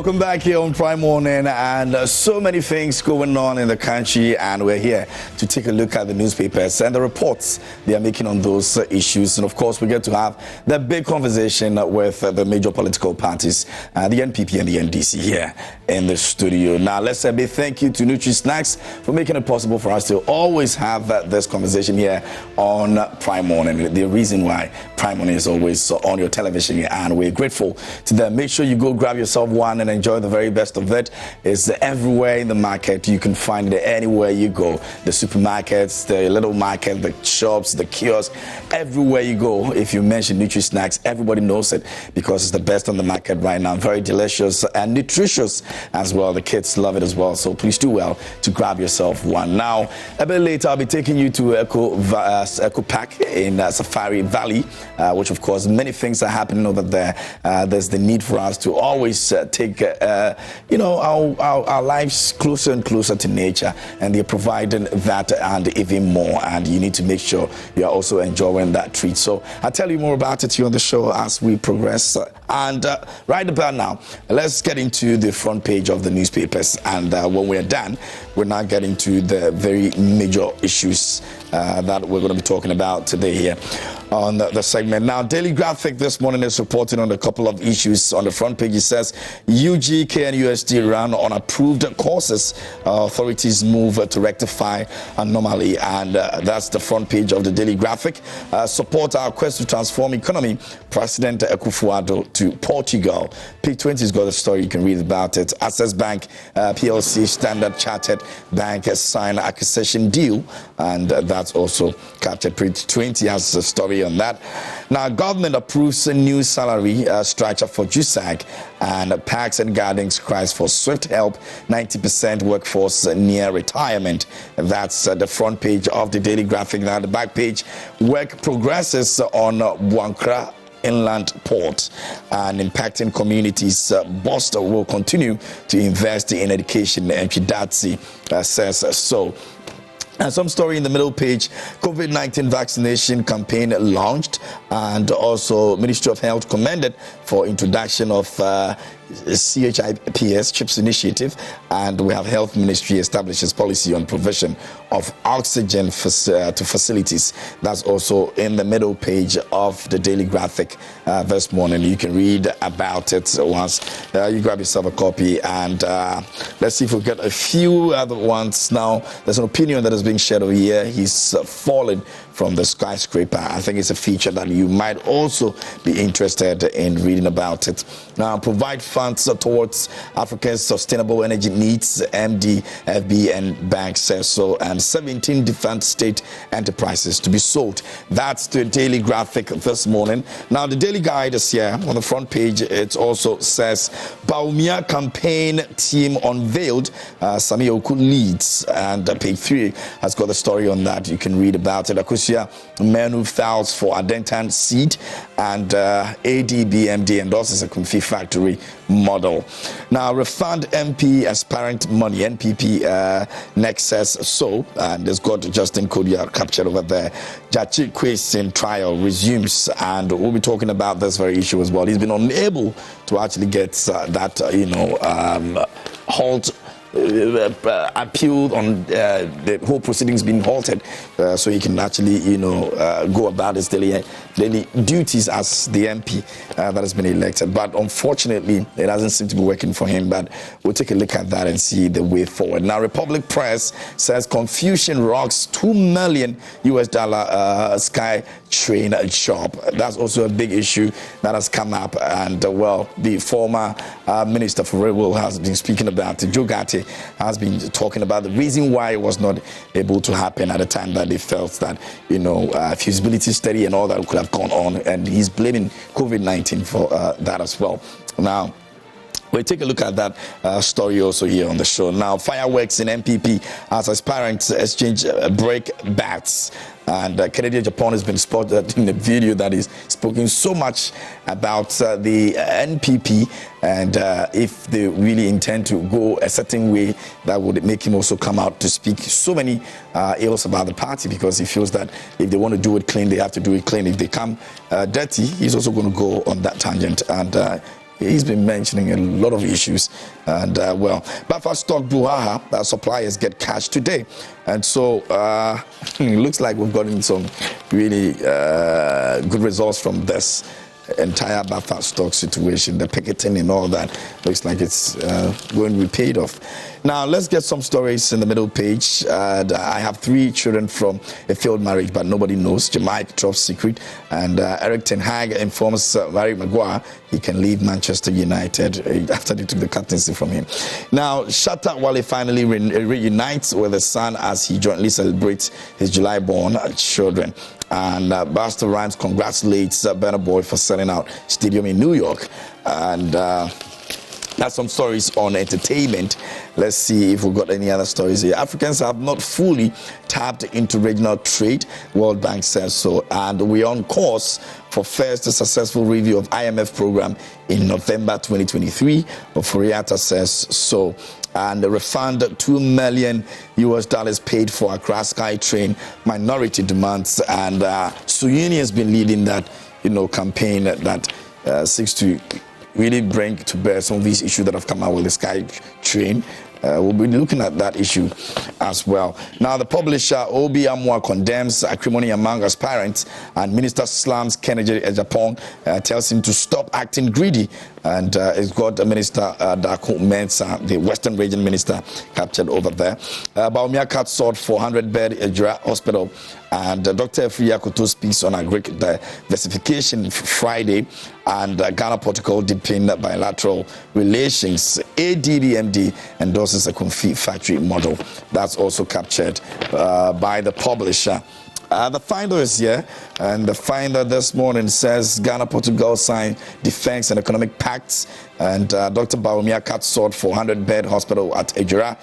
Welcome back here on Prime Morning, and so many things going on in the country, and we're here to take a look at the newspapers and the reports they are making on those issues. And of course, we get to have the big conversation with the major political parties, the NPP and the NDC here in the studio. Now, let's say a big thank you to Nutri Snacks for making it possible for us to always have this conversation here on Prime Morning. The reason why Prime Morning is always on your television, and we're grateful to them. Make sure you go grab yourself one and enjoy the very best of it. It's everywhere in the market. You can find it anywhere you go. The supermarkets, the little market, the shops, the kiosks, everywhere you go. If you mention Nutri Snacks, everybody knows it because it's the best on the market right now. Very delicious and nutritious as well. The kids love it as well. So please do well to grab yourself one. Now, a bit later, I'll be taking you to Eco Park in Safari Valley, which of course many things are happening over there. There's the need for us to always take our lives closer and closer to nature, and they're providing that and even more, and you need to make sure you're also enjoying that treat. So I'll tell you more about it here on the show as we progress. And right about now, let's get into the front page of the newspapers, and when we're done, we're now getting to the very major issues that we're going to be talking about today here on the segment. Now, Daily Graphic this morning is reporting on a couple of issues. On the front page, it says UG, KNUST run on approved courses. Authorities move to rectify anomaly, and that's the front page of the Daily Graphic. Support our quest to transform economy. President Akufo-Addo to Portugal. Page 20 has got a story. You can read about it. Access Bank PLC Standard Chartered Bank sign acquisition deal, and that's also captured. Page 20 has a story on that. Now, government approves a new salary structure for JUSAG, and Parks and Gardens cries for swift help. 90% workforce near retirement. That's the front page of the Daily Graphic. Now, the back page, work progresses on Buankra Inland Port and impacting communities. Boston will continue to invest in education, and Chidatsi says so. And some story in the middle page, COVID-19 vaccination campaign launched, and also Ministry of Health commended for introduction of CHIPS CHIPS initiative, and we have Health Ministry establishes policy on provision of oxygen to facilities. That's also in the middle page of the Daily Graphic this morning. You can read about it once you grab yourself a copy, and let's see if we get a few other ones. Now, there's an opinion that is being shared over here. He's fallen from the skyscraper. I think it's a feature that you might also be interested in reading about it. Now, provide funds towards Africa's sustainable energy needs. MDFB and bank says so, and 17 defense state enterprises to be sold. That's the Daily Graphic this morning. Now, the Daily Guide is here on the front page. It also says Baumia campaign team unveiled. Sami Oku leads, and page 3 has got the story on that. You can read about it. Akusia Menu files for Adentan seed, and ADBMD endorses a Kumfi factory model. Now, refund MP aspirant money. NPP next says so, and there's got Justin Kodia captured over there. Jachi Kwesin trial resumes, and we'll be talking about this very issue as well. He's been unable to actually get that halt appealed on the whole proceedings being halted, so he can actually go about his daily duties as the MP that has been elected. But unfortunately, it doesn't seem to be working for him. But we'll take a look at that and see the way forward. Now, Republic Press says confusion rocks $2 million Sky Train job. That's also a big issue that has come up, and the former Minister for Railway has been speaking about it. Jogate has been talking about the reason why it was not able to happen at the time that they felt that feasibility study and all that could have gone on, and he's blaming COVID-19 for that as well. Now, we'll take a look at that story also here on the show. Now, fireworks in MPP as aspirants exchange break bats. And Kennedy Japan has been spotted in the video that is speaking so much about the NPP, and if they really intend to go a certain way, that would make him also come out to speak so many ills about the party, because he feels that if they want to do it clean, they have to do it clean. If they come dirty, he's also going to go on that tangent. And he's been mentioning a lot of issues. And Bafa stock brouhaha, suppliers get cash today. And so it looks like we've gotten some really good results from this entire Bafa stock situation, the picketing and all that. Looks like it's going to be paid off. Now, let's get some stories in the middle page. I have 3 children from a failed marriage, but nobody knows. Jamaica top secret. And Eric Ten Hag informs Larry Maguire he can leave Manchester United after they took the captaincy from him. Now, Shatta Wale finally reunites with his son as he jointly celebrates his July-born children. And Busta Rhymes congratulates Burna Boy for selling out stadium in New York. And that's some stories on entertainment. Let's see if we've got any other stories here. Africans have not fully tapped into regional trade, World Bank says so. And we're on course for first successful review of IMF program in November 2023. Oforiatta says so. And the refund $2 million paid for Accra SkyTrain minority demands. And Suyuni has been leading that, campaign that seeks to really bring to bear some of these issues that have come out with the SkyTrain. We'll be looking at that issue as well. Now, the publisher Obi Amwa condemns acrimony among aspirants, and Minister slams Kennedy Japan, tells him to stop acting greedy. And it's got Minister Daku Mensah, the Western Region Minister, captured over there. Baumia cut sought 400-bed Ejura Hospital. And Dr. Efria Koto speaks on agric diversification Friday. And Ghana protocol deepen bilateral relations. ADBMD endorses a confit factory model. That's also captured by the publisher. The Finder is here, and the Finder this morning says Ghana-Portugal signed defense and economic pacts, and Dr. Baumia cut sought 400-bed hospital at Ejura.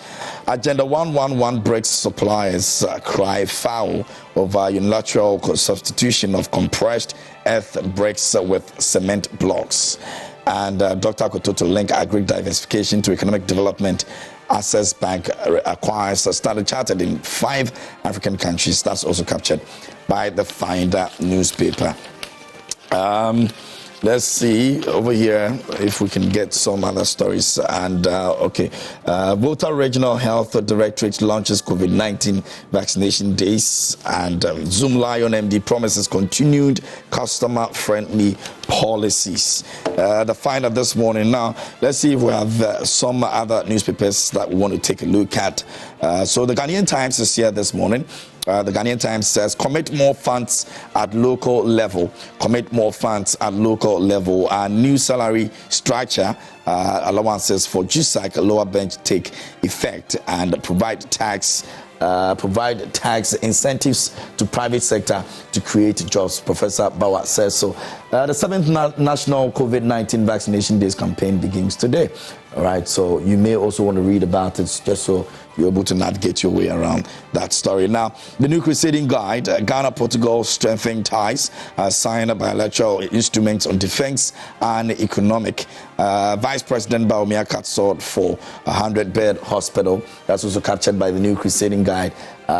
Agenda 111 breaks suppliers cry foul over unilateral substitution of compressed earth bricks with cement blocks. And Dr. Koto to link agri diversification to economic development. Access Bank acquires Standard Chartered in 5 African countries. That's also captured by the Finder newspaper. Let's see over here if we can get some other stories. And Volta Regional Health Directorate launches COVID-19 vaccination days, and Zoom Lion MD promises continued customer-friendly policies. The Finder this morning. Now, let's see if we have some other newspapers that we want to take a look at. So the Ghanaian Times is here this morning. The Ghanaian Times says, commit more funds at local level. Commit more funds at local level. And new salary structure allowances for GSAC lower bench take effect, and provide tax incentives to private sector to create jobs. Professor Bawa says so. The 7th National COVID-19 Vaccination Days campaign begins today. All right, so you may also want to read about it just so you're able to navigate your way around that story. Now, the new crusading guide, Ghana-Portugal strengthening ties, signed bilateral instruments on defense and economic. Vice President Baumia cut sought for a 100-bed hospital. That's also captured by the new crusading guide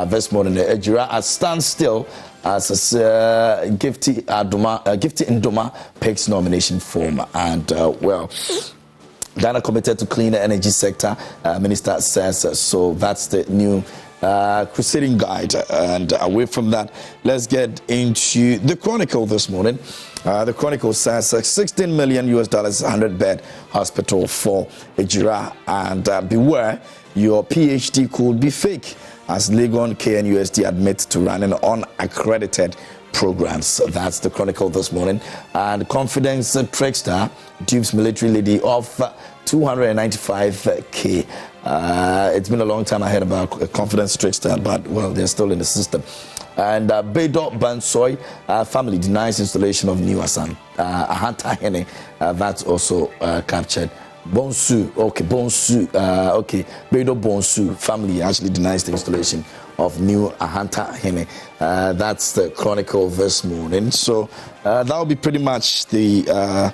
this morning. Ejura at standstill as Gifty Ndoma picks nomination form. And Ghana committed to clean the energy sector, Minister says so. That's the new crusading guide. And away from that, let's get into the Chronicle this morning. The Chronicle says $16 million 100-bed hospital for Ejura, and beware, your PhD could be fake, as Legon KNUST admits to running unaccredited programs. That's the Chronicle this morning. And confidence trickster dupes military lady of 295k. It's been a long time I heard about a confidence trickster, but well, they're still in the system. And Bedo Bansoy family denies installation of new Asan Ahanta Hene. That's also captured. Bonsu, Bedo Bonsu family actually denies the installation of new Ahanta Hene. That's the Chronicle this morning. So that will be pretty much the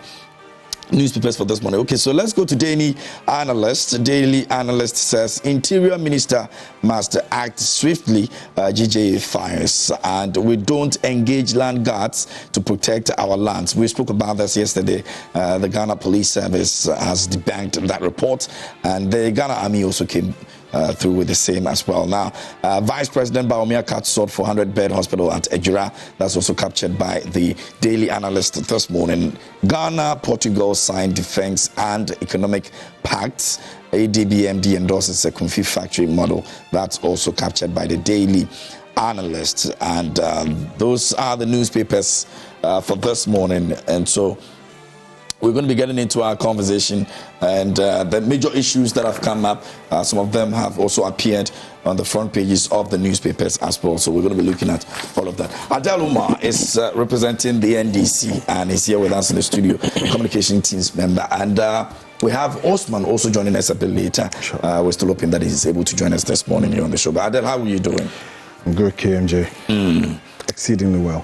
newspapers for this morning. Okay, so let's go to Daily Analyst. Daily Analyst says Interior Minister must act swiftly. GJ fires, and we don't engage land guards to protect our lands. We spoke about this yesterday. The Ghana Police Service has debunked that report, and the Ghana Army also came through with the same as well. Now, Vice President Bawumia cut short 400-bed hospital at Ejura. That's also captured by the Daily Analyst this morning. Ghana, Portugal signed defense and economic pacts. ADBMD endorses a Kumfi factory model. That's also captured by the Daily Analyst. And those are the newspapers for this morning. And so we're going to be getting into our conversation and the major issues that have come up. Some of them have also appeared on the front pages of the newspapers as well. So we're going to be looking at all of that. Adele Umar is representing the NDC and is here with us in the studio, communication teams member. And we have Osman also joining us a bit later. Sure. We're still hoping that he's able to join us this morning here on the show. But Adele, how are you doing? I'm good, KMJ. Exceedingly well.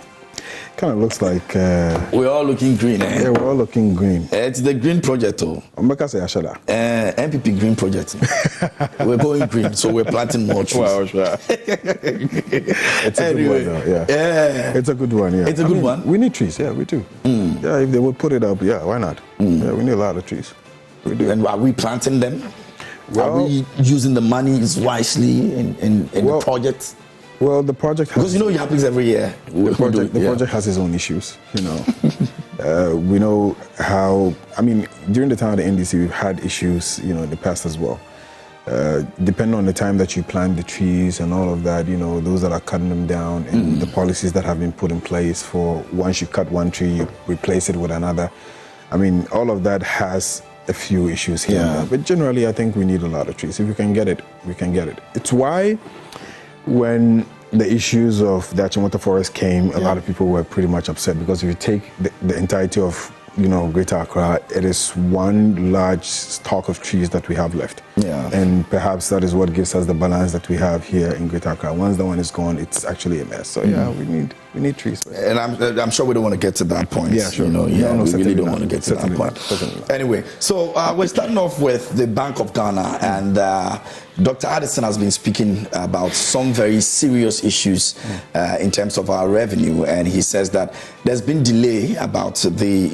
Kind of looks like we're all looking green, eh? Yeah, we're all looking green. It's the green project, oh. MPP green project. We're going green, so we're planting more trees. Wow, sure. It's a good one, though. Yeah. It's a good one. Yeah, it's a good one. We need trees. Yeah, we do. Yeah, if they would put it up, yeah, why not? Yeah, we need a lot of trees. We do. And are we planting them? Are we using the money wisely in the project? Well, the project has... Because it happens every year. The project has its own issues, we know how... during the time of the NDC, we've had issues, in the past as well. Depending on the time that you plant the trees and all of that, those that are cutting them down and the policies that have been put in place for once you cut one tree, you replace it with another. All of that has a few issues here and there. But generally, I think we need a lot of trees. If we can get it, we can get it. It's why... when the issues of the Kyerematen forest came, a lot of people were pretty much upset because if you take the entirety of, Greater Accra, it is one large stock of trees that we have left. Yeah. And perhaps that is what gives us the balance that we have here in Greater Accra. Once the one is gone, it's actually a mess. So we need trees. And I'm sure we don't want to get to that point. Yeah, sure. We really don't want to get to that point. Anyway, so we're starting off with the Bank of Ghana, and Dr. Addison has been speaking about some very serious issues in terms of our revenue, and he says that there's been delay about the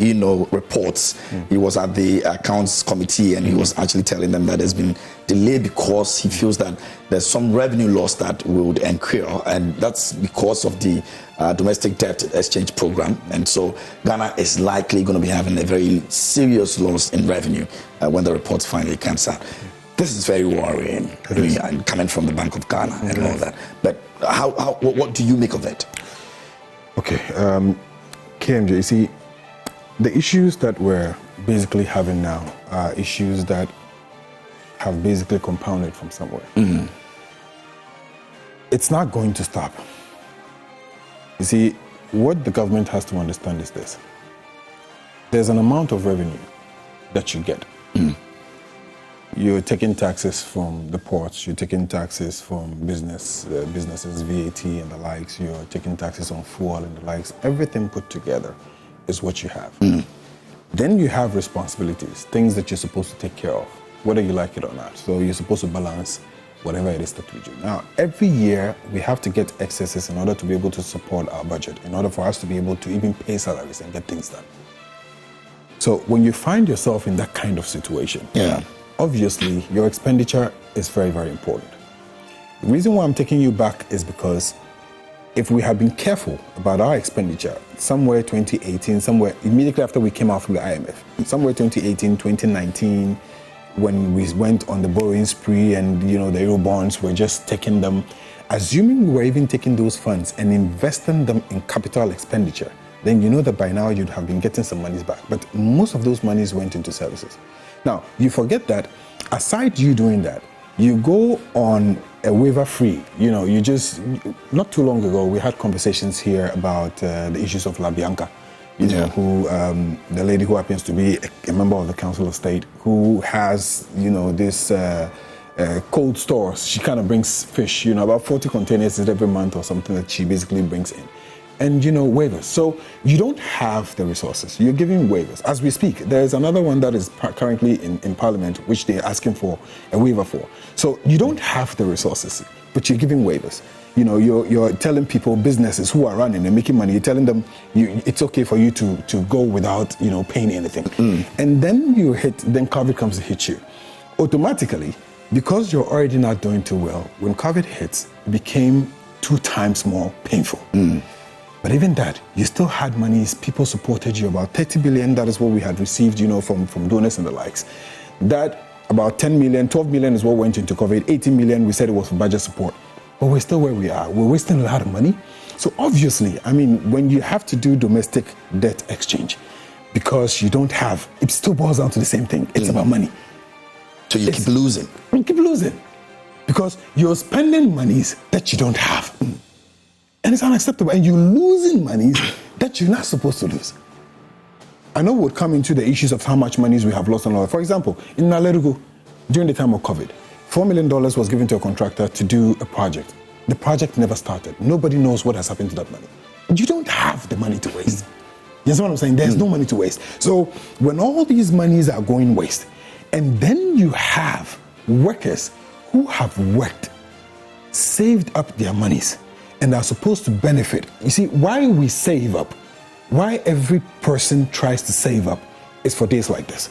reports. He was at the accounts committee, and he was actually telling them that there's been delay because he feels that there's some revenue loss that would incur, and that's because of the domestic debt exchange program. And so Ghana is likely going to be having a very serious loss in revenue when the report finally comes out. This is very worrying, coming from the Bank of Ghana and all that. But what do you make of it? Okay, KMJ, you see, the issues that we're basically having now are issues that have basically compounded from somewhere. It's not going to stop. You see, what the government has to understand is this. There's an amount of revenue that you get. You're taking taxes from the ports, you're taking taxes from businesses, VAT and the likes, you're taking taxes on fuel and the likes. Everything put together is what you have. Then you have responsibilities, things that you're supposed to take care of, whether you like it or not. So you're supposed to balance whatever it is that we do. Now, every year we have to get excesses in order to be able to support our budget, in order for us to be able to even pay salaries and get things done. So when you find yourself in that kind of situation, obviously your expenditure is very, very important. The reason why I'm taking you back is because if we had been careful about our expenditure, somewhere 2018, somewhere immediately after we came out from the IMF, somewhere 2018, 2019, when we went on the borrowing spree and the Euro bonds, we're just taking them, assuming we were even taking those funds and investing them in capital expenditure, then you know that by now you'd have been getting some monies back. But most of those monies went into services. Now, you forget that aside you doing that, you go on a waiver free. You just, not too long ago, we had conversations here about the issues of La Bianca, who, the lady who happens to be a member of the Council of State, who has, this cold stores. She kind of brings fish, about 40 containers every month or something that she basically brings in. and waivers. So you don't have the resources. You're giving waivers. As we speak, there's another one that is currently in Parliament, which they're asking for a waiver for. So you don't have the resources, but you're giving waivers. You're telling people, businesses who are running and making money, you're telling them it's okay for you to go without paying anything. And then then COVID comes to hit you. Automatically, because you're already not doing too well, when COVID hits, it became 2 times more painful. But even that, you still had monies, people supported you, about 30 billion, that is what we had received, from donors and the likes. That about 10 million, 12 million is what went into COVID, 18 million, we said it was for budget support. But we're still where we are. We're wasting a lot of money. So obviously, when you have to do domestic debt exchange, because you don't have, it still boils down to the same thing. It's about money. So you keep losing. You keep losing. Because you're spending monies that you don't have. And it's unacceptable. And you're losing monies that you're not supposed to lose. I know we'll come into the issues of how much monies we have lost and all that. For example, in Nalerugu, during the time of COVID, $4 million was given to a contractor to do a project. The project never started. Nobody knows what has happened to that money. You don't have the money to waste. You understand what I'm saying? There's no money to waste. So when all these monies are going waste, and then you have workers who have worked, saved up their monies, and are supposed to benefit. You see, why we save up, why every person tries to save up, is for days like this.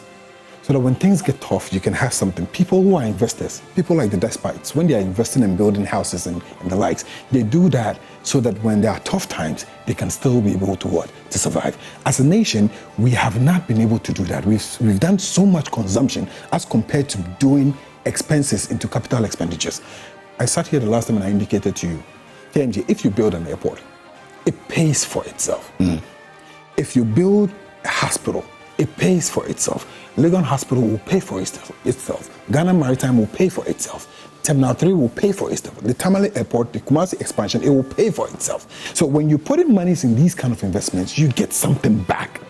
So that when things get tough, you can have something. People who are investors, people like the despites, when they are investing in building houses and the likes, they do that so that when there are tough times, they can still be able to survive. As a nation, we have not been able to do that. We've done so much consumption as compared to doing expenses into capital expenditures. I sat here the last time and I indicated to you, KMG, if you build an airport, it pays for itself. If you build a hospital, it pays for itself. Legon Hospital will pay for itself. Ghana Maritime will pay for itself. Terminal 3 will pay for itself. The Tamale Airport, the Kumasi expansion, it will pay for itself. So when you put in monies in these kind of investments, you get something back.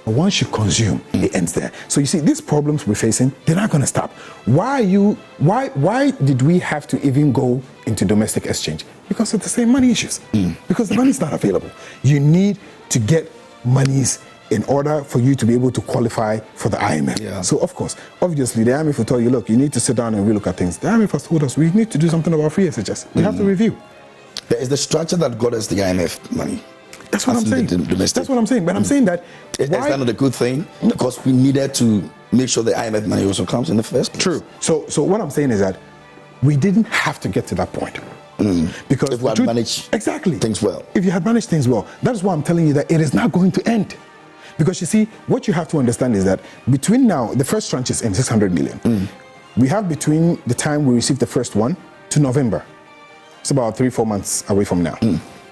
But once you consume, it ends there. So you see, these problems we're facing, they're not going to stop. Why did we have to even go into domestic exchange? Because of the same money issues. Because the money is not available. You need to get monies in order for you to be able to qualify for the IMF. Yeah. So of course, obviously the IMF will tell you, look, you need to sit down and relook at things. The IMF has told us we need to do something about free SHS. We have to review. There is the structure that got us the IMF money. That's what I'm saying. That's what I'm saying. But I'm saying that is that not a good thing? Because we needed to make sure the IMF money also comes in the first place. True. So what I'm saying is that we didn't have to get to that point. Because if we had managed things well. If you had managed things well, that's why I'm telling you that it is not going to end. Because you see, what you have to understand is that between now, the first tranche is in 600 million. We have between the time we received the first one to November. It's about 3-4 months away from now.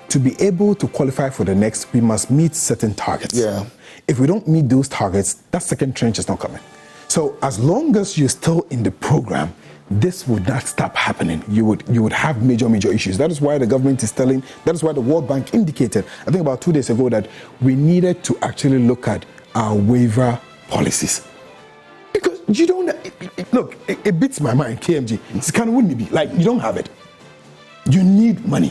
To be able to qualify for the next, we must meet certain targets. Yeah. If we don't meet those targets, that second tranche is not coming. So as long as you're still in the program, this would not stop happening. You would have major issues. That is why the government is that is why the World Bank indicated, I think about 2 days ago, that we needed to actually look at our waiver policies. Because you don't, it beats my mind, KMG. It's kind of, wouldn't it be? Like, you don't have it. You need money.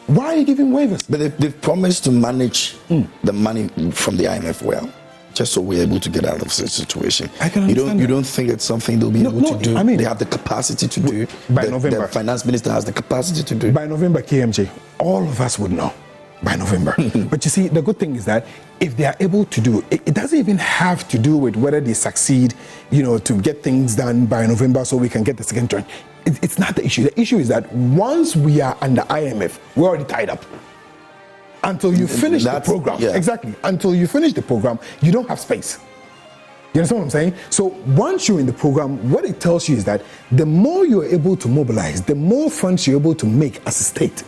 Why are you giving waivers? But they've promised to manage the money from the IMF well, just so we're able to get out of such a situation. I can understand you don't think it's something they'll be able to do? I mean, they have the capacity to do. By November. The finance minister has the capacity to do. By November, KMJ, all of us would know. By November. But you see, the good thing is that if they are able to do it, it doesn't even have to do with whether they succeed, to get things done by November so we can get the second tranche. It's not the issue. The issue is that once we are under IMF, we're already tied up. Until you finish the program. Yeah. Exactly. Until you finish the program, you don't have space. You understand what I'm saying? So once you're in the program, what it tells you is that the more you're able to mobilize, the more funds you're able to make as a state,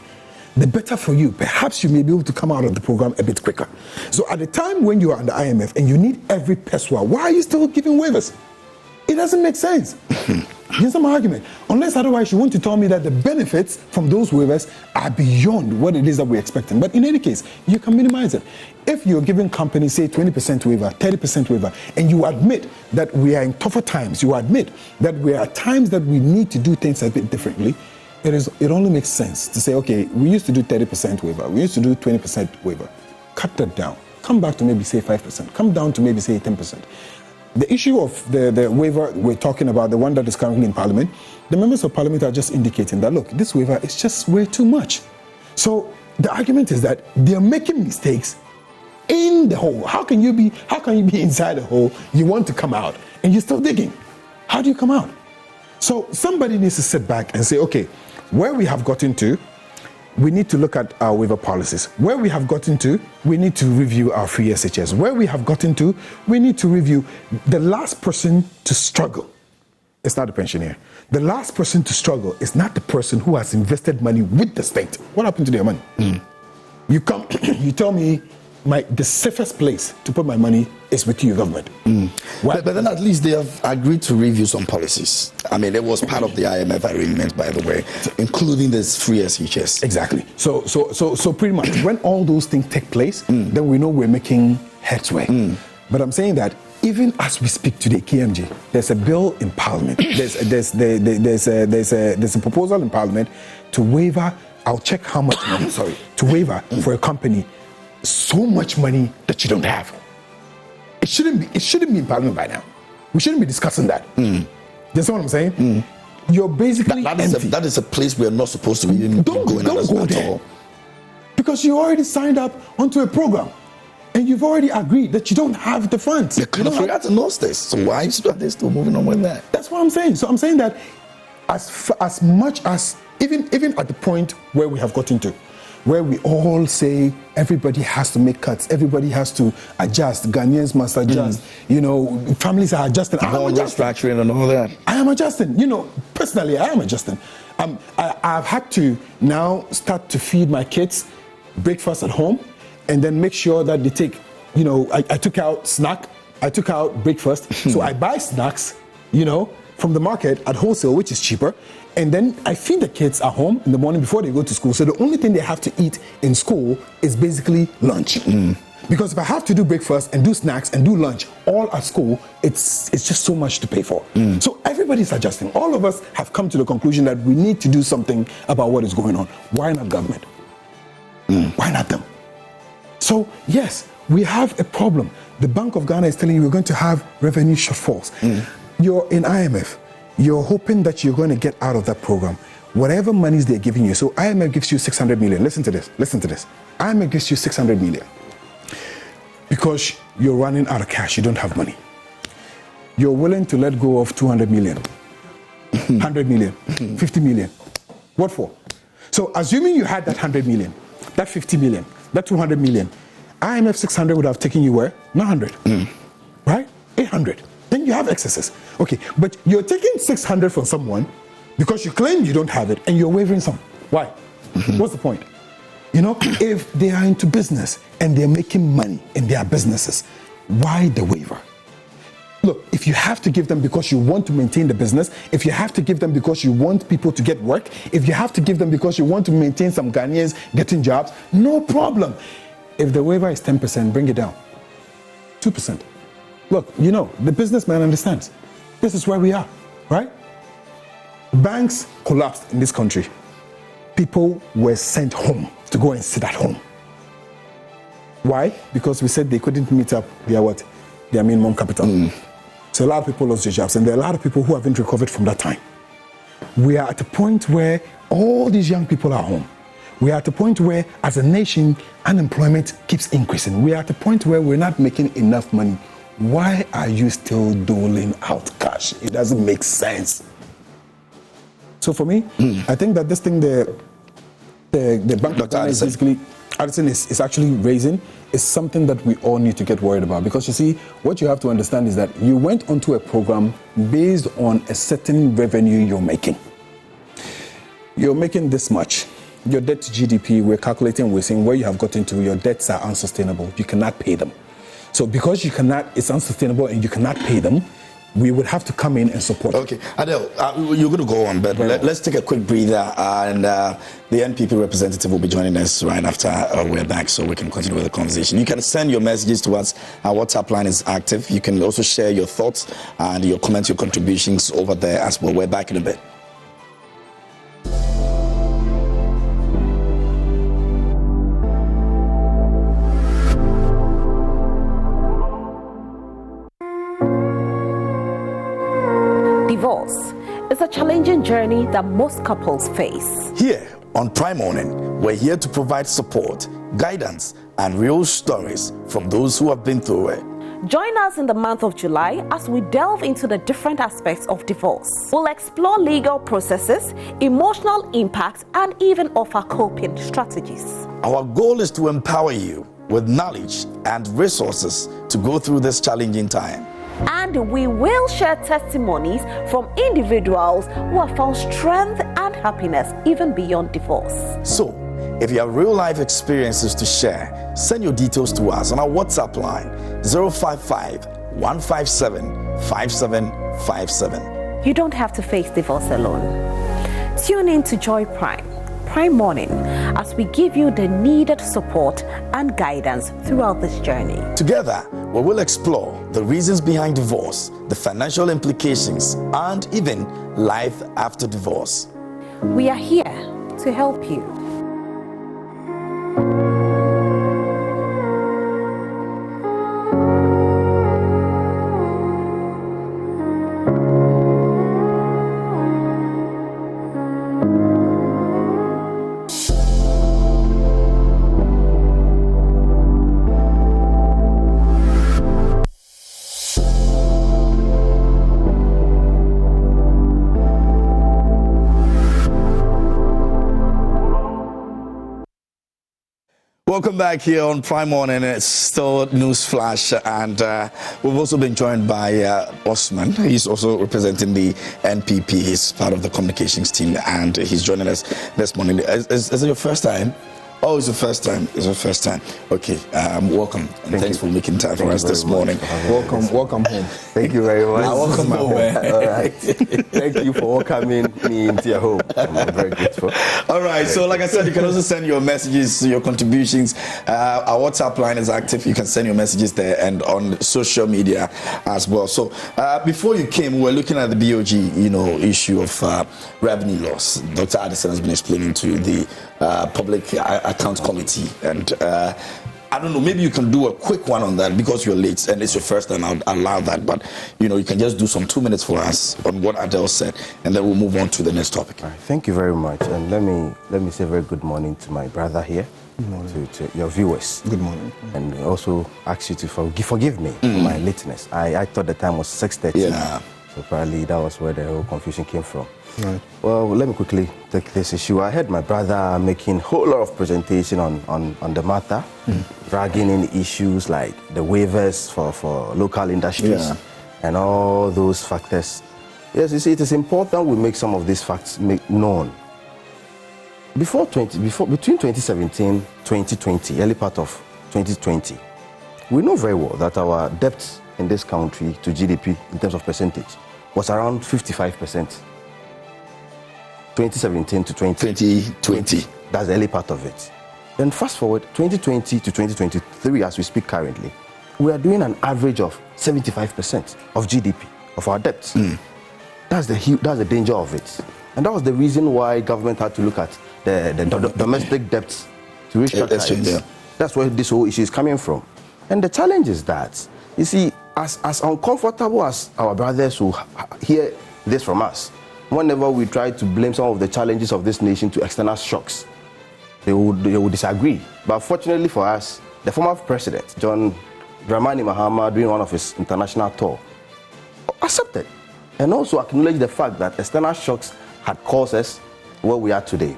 the better for you. Perhaps you may be able to come out of the program a bit quicker. So at the time when you are under IMF and you need every peswa, why are you still giving waivers? It doesn't make sense. Here's my argument. Unless otherwise you want to tell me that the benefits from those waivers are beyond what it is that we're expecting. But in any case, you can minimize it. If you're giving companies, say, 20% waiver, 30% waiver, and you admit that we are in tougher times, you admit that we are at times that we need to do things a bit differently, it only makes sense to say, okay, we used to do 30% waiver, we used to do 20% waiver. Cut that down. Come back to maybe say 5%. Come down to maybe say 10%. The issue of the waiver we're talking about, the one that is currently in Parliament, the members of Parliament are just indicating that, look, this waiver is just way too much. So the argument is that they're making mistakes in the hole. How can you be inside the hole? You want to come out and you're still digging. How do you come out? So somebody needs to sit back and say, okay, where we have gotten to, we need to look at our waiver policies. Where we have gotten to, we need to review our free SHS. Where we have gotten to, we need to review the last person to struggle. It's not the pensioner. The last person to struggle is not the person who has invested money with the state. What happened to their money? You come, you tell me the safest place to put my money is with you, government. But then at least they have agreed to review some policies. I mean, it was part of the IMF agreement, by the way, including this free SHS. Exactly. So pretty much when all those things take place, then we know we're making headway. But I'm saying that even as we speak today, KMJ, there's a bill in Parliament. There's a proposal in Parliament to waiver. I'll check how much money. To waiver for a company so much money that you don't have. It shouldn't be in Parliament by now. We shouldn't be discussing that. You understand what I'm saying? You're basically empty. That is a place we're not supposed to be going at all. Because you already signed up onto a program and you've already agreed that you don't have the funds. They kind of forgot to know this. So why are they still moving on with that? That's what I'm saying. So I'm saying that as much as even at the point where we have gotten to, where we all say everybody has to make cuts, everybody has to adjust, Ghanaians must adjust, families are adjusting. Restructuring and all that. I am adjusting. Personally, I am adjusting. I've had to now start to feed my kids breakfast at home and then make sure that they take, I took out breakfast. So I buy snacks, from the market at wholesale, which is cheaper. And then I feed the kids at home in the morning before they go to school. So the only thing they have to eat in school is basically lunch. Because if I have to do breakfast and do snacks and do lunch all at school, it's just so much to pay for. So everybody's adjusting. All of us have come to the conclusion that we need to do something about what is going on. Why not government? Why not them? So yes, we have a problem. The Bank of Ghana is telling you we're going to have revenue shortfalls. You're in IMF. You're hoping that you're going to get out of that program. Whatever monies they're giving you. So IMF gives you 600 million. Listen to this. IMF gives you 600 million. Because you're running out of cash. You don't have money. You're willing to let go of 200 million, 100 million, 50 million. What for? So assuming you had that 100 million, that 50 million, that 200 million, IMF 600 would have taken you where? 900. Right? 800. Then you have excesses. Okay, but you're taking 600 from someone because you claim you don't have it and you're waiving some. Why? What's the point? If they are into business and they're making money in their businesses, why the waiver? Look, if you have to give them because you want to maintain the business, if you have to give them because you want people to get work, if you have to give them because you want to maintain some Ghanaians getting jobs, no problem. If the waiver is 10%, bring it down. 2%. Look, the businessman understands. This is where we are, right? Banks collapsed in this country. People were sent home to go and sit at home. Why? Because we said they couldn't meet up their minimum capital. So a lot of people lost their jobs, and there are a lot of people who haven't recovered from that time. We are at a point where all these young people are home. We are at a point where, as a nation, unemployment keeps increasing. We are at a point where we're not making enough money. Why are you still doling out cash? It doesn't make sense. So for me, I think that this thing the Bank of Ghana is basically, Addison is actually raising is something that we all need to get worried about. Because you see, what you have to understand is that you went onto a program based on a certain revenue you're making. You're making this much. Your debt to GDP, we're calculating, we're saying where you have gotten to, your debts are unsustainable. You cannot pay them. So because it's unsustainable and you cannot pay them, we would have to come in and support. Okay, Adele, you're going to go on, but let's take a quick breather, and the NPP representative will be joining us right after we're back, so we can continue with the conversation. You can send your messages to us. Our WhatsApp line is active. You can also share your thoughts and your comments, your contributions over there as well. We're back in a bit. divorce is a challenging journey that most couples face. Here on Prime Morning, we're here to provide support, guidance, and real stories from those who have been through it. Join us in the month of July as we delve into the different aspects of divorce. We'll explore legal processes, emotional impact, and even offer coping strategies. Our goal is to empower you with knowledge and resources to go through this challenging time. And we will share testimonies from individuals who have found strength and happiness even beyond divorce. So, if you have real life experiences to share, send your details to us on our WhatsApp line 055 157 5757. You don't have to face divorce alone. Tune in to Joy Prime Morning, as we give you the needed support and guidance throughout this journey. Together, we will explore the reasons behind divorce, the financial implications, and even life after divorce. We are here to help you. Welcome back here on Prime Morning. It's still News Flash, and we've also been joined by Osman. He's also representing the NPP. He's part of the communications team, and he's joining us this morning. Is it your first time? Oh, it's the first time. It's the first time. Okay, welcome, and thanks for making time for us this morning. Welcome home. Thank you very much. Welcome home. All right. Thank you for welcoming me into your home. I'm very grateful. All right. So, like I said, you can also send your messages, your contributions. Our WhatsApp line is active. You can send your messages there and on social media as well. So, before you came, we were looking at the BOG, issue of revenue loss. Dr. Addison has been explaining to the public account committee, and I don't know, maybe you can do a quick one on that because you're late and it's your first time. I'll allow that, but you can just do some 2 minutes for us on what Adele said, and then we'll move on to the next topic. All right, thank you very much, and let me say a very good morning to my brother here, to your viewers. Good morning. And also ask you to forgive me for my lateness. I thought the time was 6:30. Yeah. So probably that was where the whole confusion came from. Right. Well, let me quickly take this issue. I heard my brother making a whole lot of presentation on the matter, dragging in issues like the waivers for local industries and all those factors. Yes, you see, it is important we make some of these facts known. Between 2017, 2020, early part of 2020, we know very well that our debt in this country to GDP in terms of percentage was around 55%. 2017 to 2020. That's the early part of it. Then fast forward 2020 to 2023, as we speak currently, we are doing an average of 75% of GDP of our debts. That's the danger of it. And that was the reason why government had to look at the domestic debts to restructure it. That's where this whole issue is coming from. And the challenge is that, you see, as uncomfortable as our brothers who hear this from us, whenever we try to blame some of the challenges of this nation to external shocks, they would disagree. But fortunately for us, the former president, John Dramani Mahama, during one of his international tour, accepted and also acknowledged the fact that external shocks had caused us where we are today.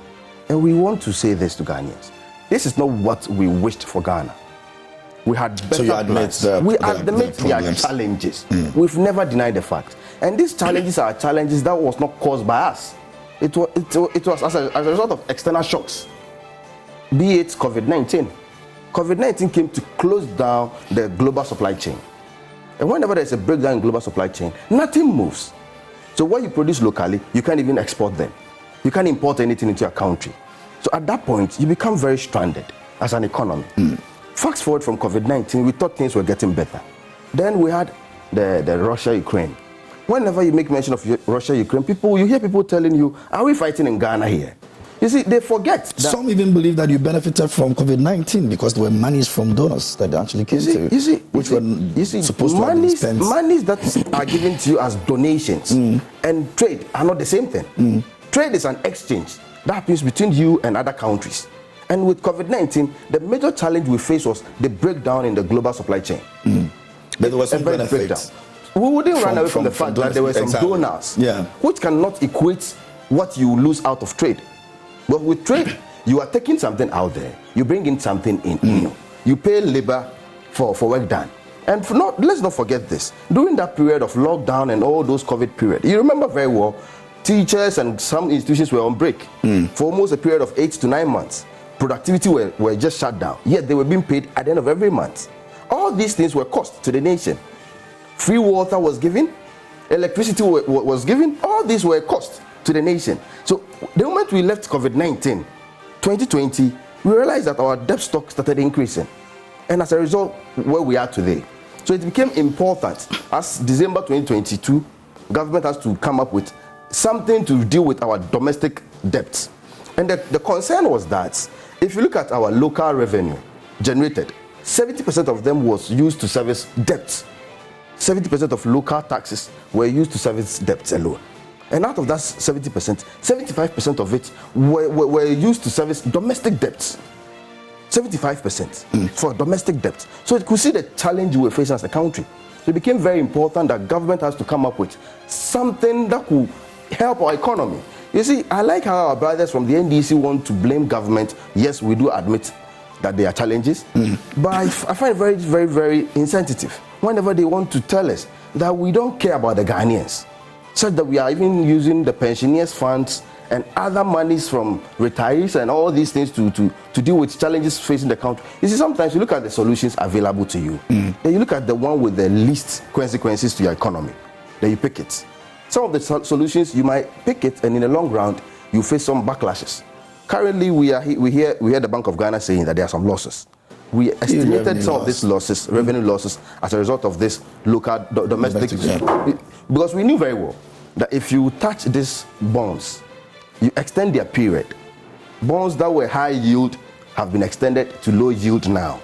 And we want to say this to Ghanaians. This is not what we wished for Ghana. We had better so you admit plans. We admit their challenges. We've never denied the fact. And these challenges are challenges that was not caused by us. It was as a result of external shocks, be it COVID-19. COVID-19 came to close down the global supply chain. And whenever there's a breakdown in global supply chain, nothing moves. So what you produce locally, you can't even export them. You can't import anything into your country. So at that point, you become very stranded as an economy. Fast forward from COVID-19, we thought things were getting better. Then we had the Russia-Ukraine. Whenever you make mention of Russia-Ukraine, you hear people telling you, are we fighting in Ghana here? You see, they forget that. Some even believe that you benefited from COVID-19 because there were monies from donors that actually came to you, which were supposed to have been spent. Monies that are given to you as donations and trade are not the same thing. Trade is an exchange that happens between you and other countries. And with COVID-19, the major challenge we faced was the breakdown in the global supply chain. But there was some benefits. We wouldn't run away from the fact that there were some donors, which cannot equate what you lose out of trade. But with trade, you are taking something out there, you bring in something in, you pay labor for work done. And let's not forget this. During that period of lockdown and all those COVID period, you remember very well, teachers and some institutions were on break for almost a period of 8 to 9 months. Productivity were just shut down, yet they were being paid at the end of every month. All these things were cost to the nation. Free water was given, electricity was given, all these were cost to the nation. So the moment we left COVID-19, 2020, we realized that our debt stock started increasing. And as a result, where we are today. So it became important, as December 2022, government has to come up with something to deal with our domestic debts. And the concern was that if you look at our local revenue generated, 70% of them was used to service debts. 70% of local taxes were used to service debts alone. And out of that 70%, 75% of it were used to service domestic debts. 75% for domestic debt. So you could see the challenge we were facing as a country. So it became very important that government has to come up with something that could help our economy. You see, I like how our brothers from the NDC want to blame government. Yes, we do admit that there are challenges, but I find it very, very, very insensitive whenever they want to tell us that we don't care about the Ghanaians, such that we are even using the pensioners' funds and other monies from retirees and all these things to deal with challenges facing the country. You see, sometimes you look at the solutions available to you, then you look at the one with the least consequences to your economy, then you pick it. Some of the solutions, you might pick it, and in the long run, you face some backlashes. Currently, we hear the Bank of Ghana saying that there are some losses. We estimated some of these losses, revenue losses, as a result of this local domestic. Because we knew very well that if you touch these bonds, you extend their period. Bonds that were high yield have been extended to low yield now.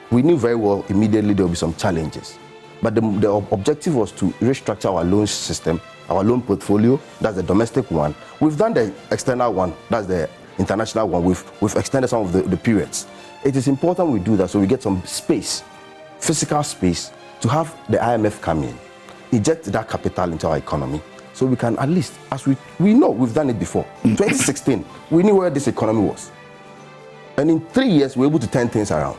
We knew very well immediately there will be some challenges. But the objective was to restructure our loan system, our loan portfolio, that's the domestic one. We've done the external one, that's the international one. We've extended some of the periods. It is important we do that so we get some space, physical space, to have the IMF come in, inject that capital into our economy, so we can at least, as we know, we've done it before. 2016, we knew where this economy was. And in 3 years, we were able to turn things around,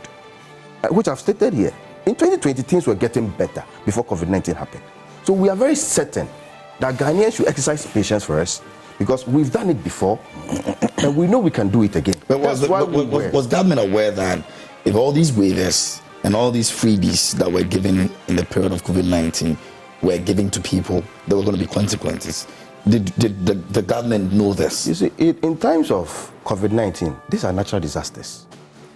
which I've stated here. In 2020, things were getting better before COVID-19 happened. So we are very certain that Ghanaians should exercise patience for us, because we've done it before, and we know we can do it again. But was government aware that if all these waivers and all these freebies that were given in the period of COVID-19 were given to people, there were going to be consequences? Did the government know this? You see, in times of COVID-19, these are natural disasters.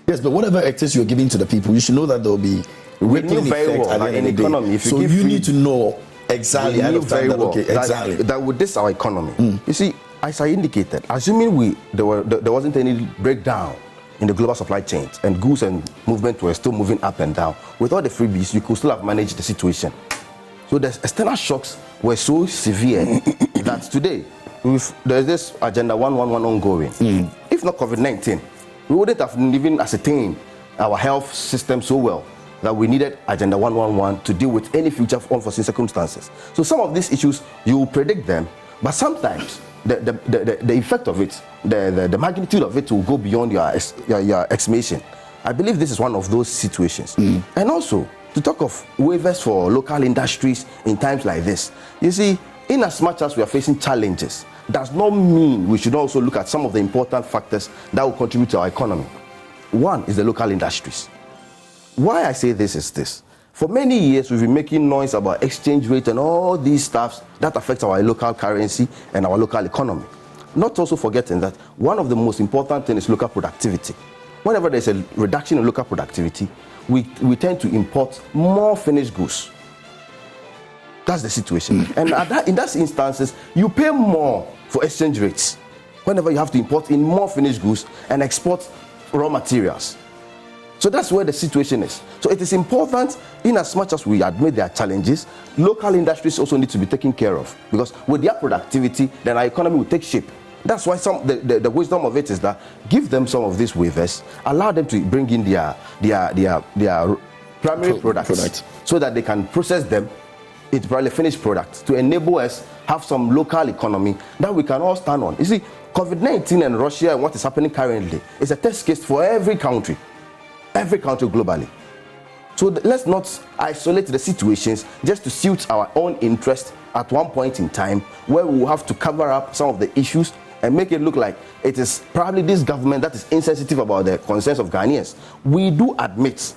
Yes, but whatever it is you're giving to the people, you should know that there will be rippling effect at the end of the day. So you need to know exactly. I know very well that with this our economy. You see, as I indicated, assuming there wasn't any breakdown in the global supply chains and goods and movement were still moving up and down, with all the freebies, you could still have managed the situation. So the external shocks were so severe that today there's this Agenda 111 ongoing. If not COVID-19, we wouldn't have even ascertained our health system so well that we needed Agenda 111 to deal with any future unforeseen circumstances. So some of these issues, you will predict them, but sometimes the effect of it, the magnitude of it will go beyond your estimation. I believe this is one of those situations. And also, to talk of waivers for local industries in times like this, you see, in as much as we are facing challenges, does not mean we should also look at some of the important factors that will contribute to our economy. One is the local industries. Why I say this is this. For many years, we've been making noise about exchange rate and all these stuffs that affect our local currency and our local economy. Not also forgetting that one of the most important things is local productivity. Whenever there's a reduction in local productivity, we tend to import more finished goods. That's the situation. And in those instances, you pay more for exchange rates. whenever you have to import in more finished goods and export raw materials. So that's where the situation is. So it is important, in as much as we admit there are challenges, local industries also need to be taken care of, because with their productivity, then our economy will take shape. That's why the wisdom of it is that give them some of these waivers, allow them to bring in their primary products so that they can process them into probably finished products to enable us have some local economy that we can all stand on. You see, COVID-19 and Russia and what is happening currently is a test case for every country globally. So let's not isolate the situations just to suit our own interest at one point in time, where we will have to cover up some of the issues and make it look like it is probably this government that is insensitive about the concerns of Ghanaians. We do admit,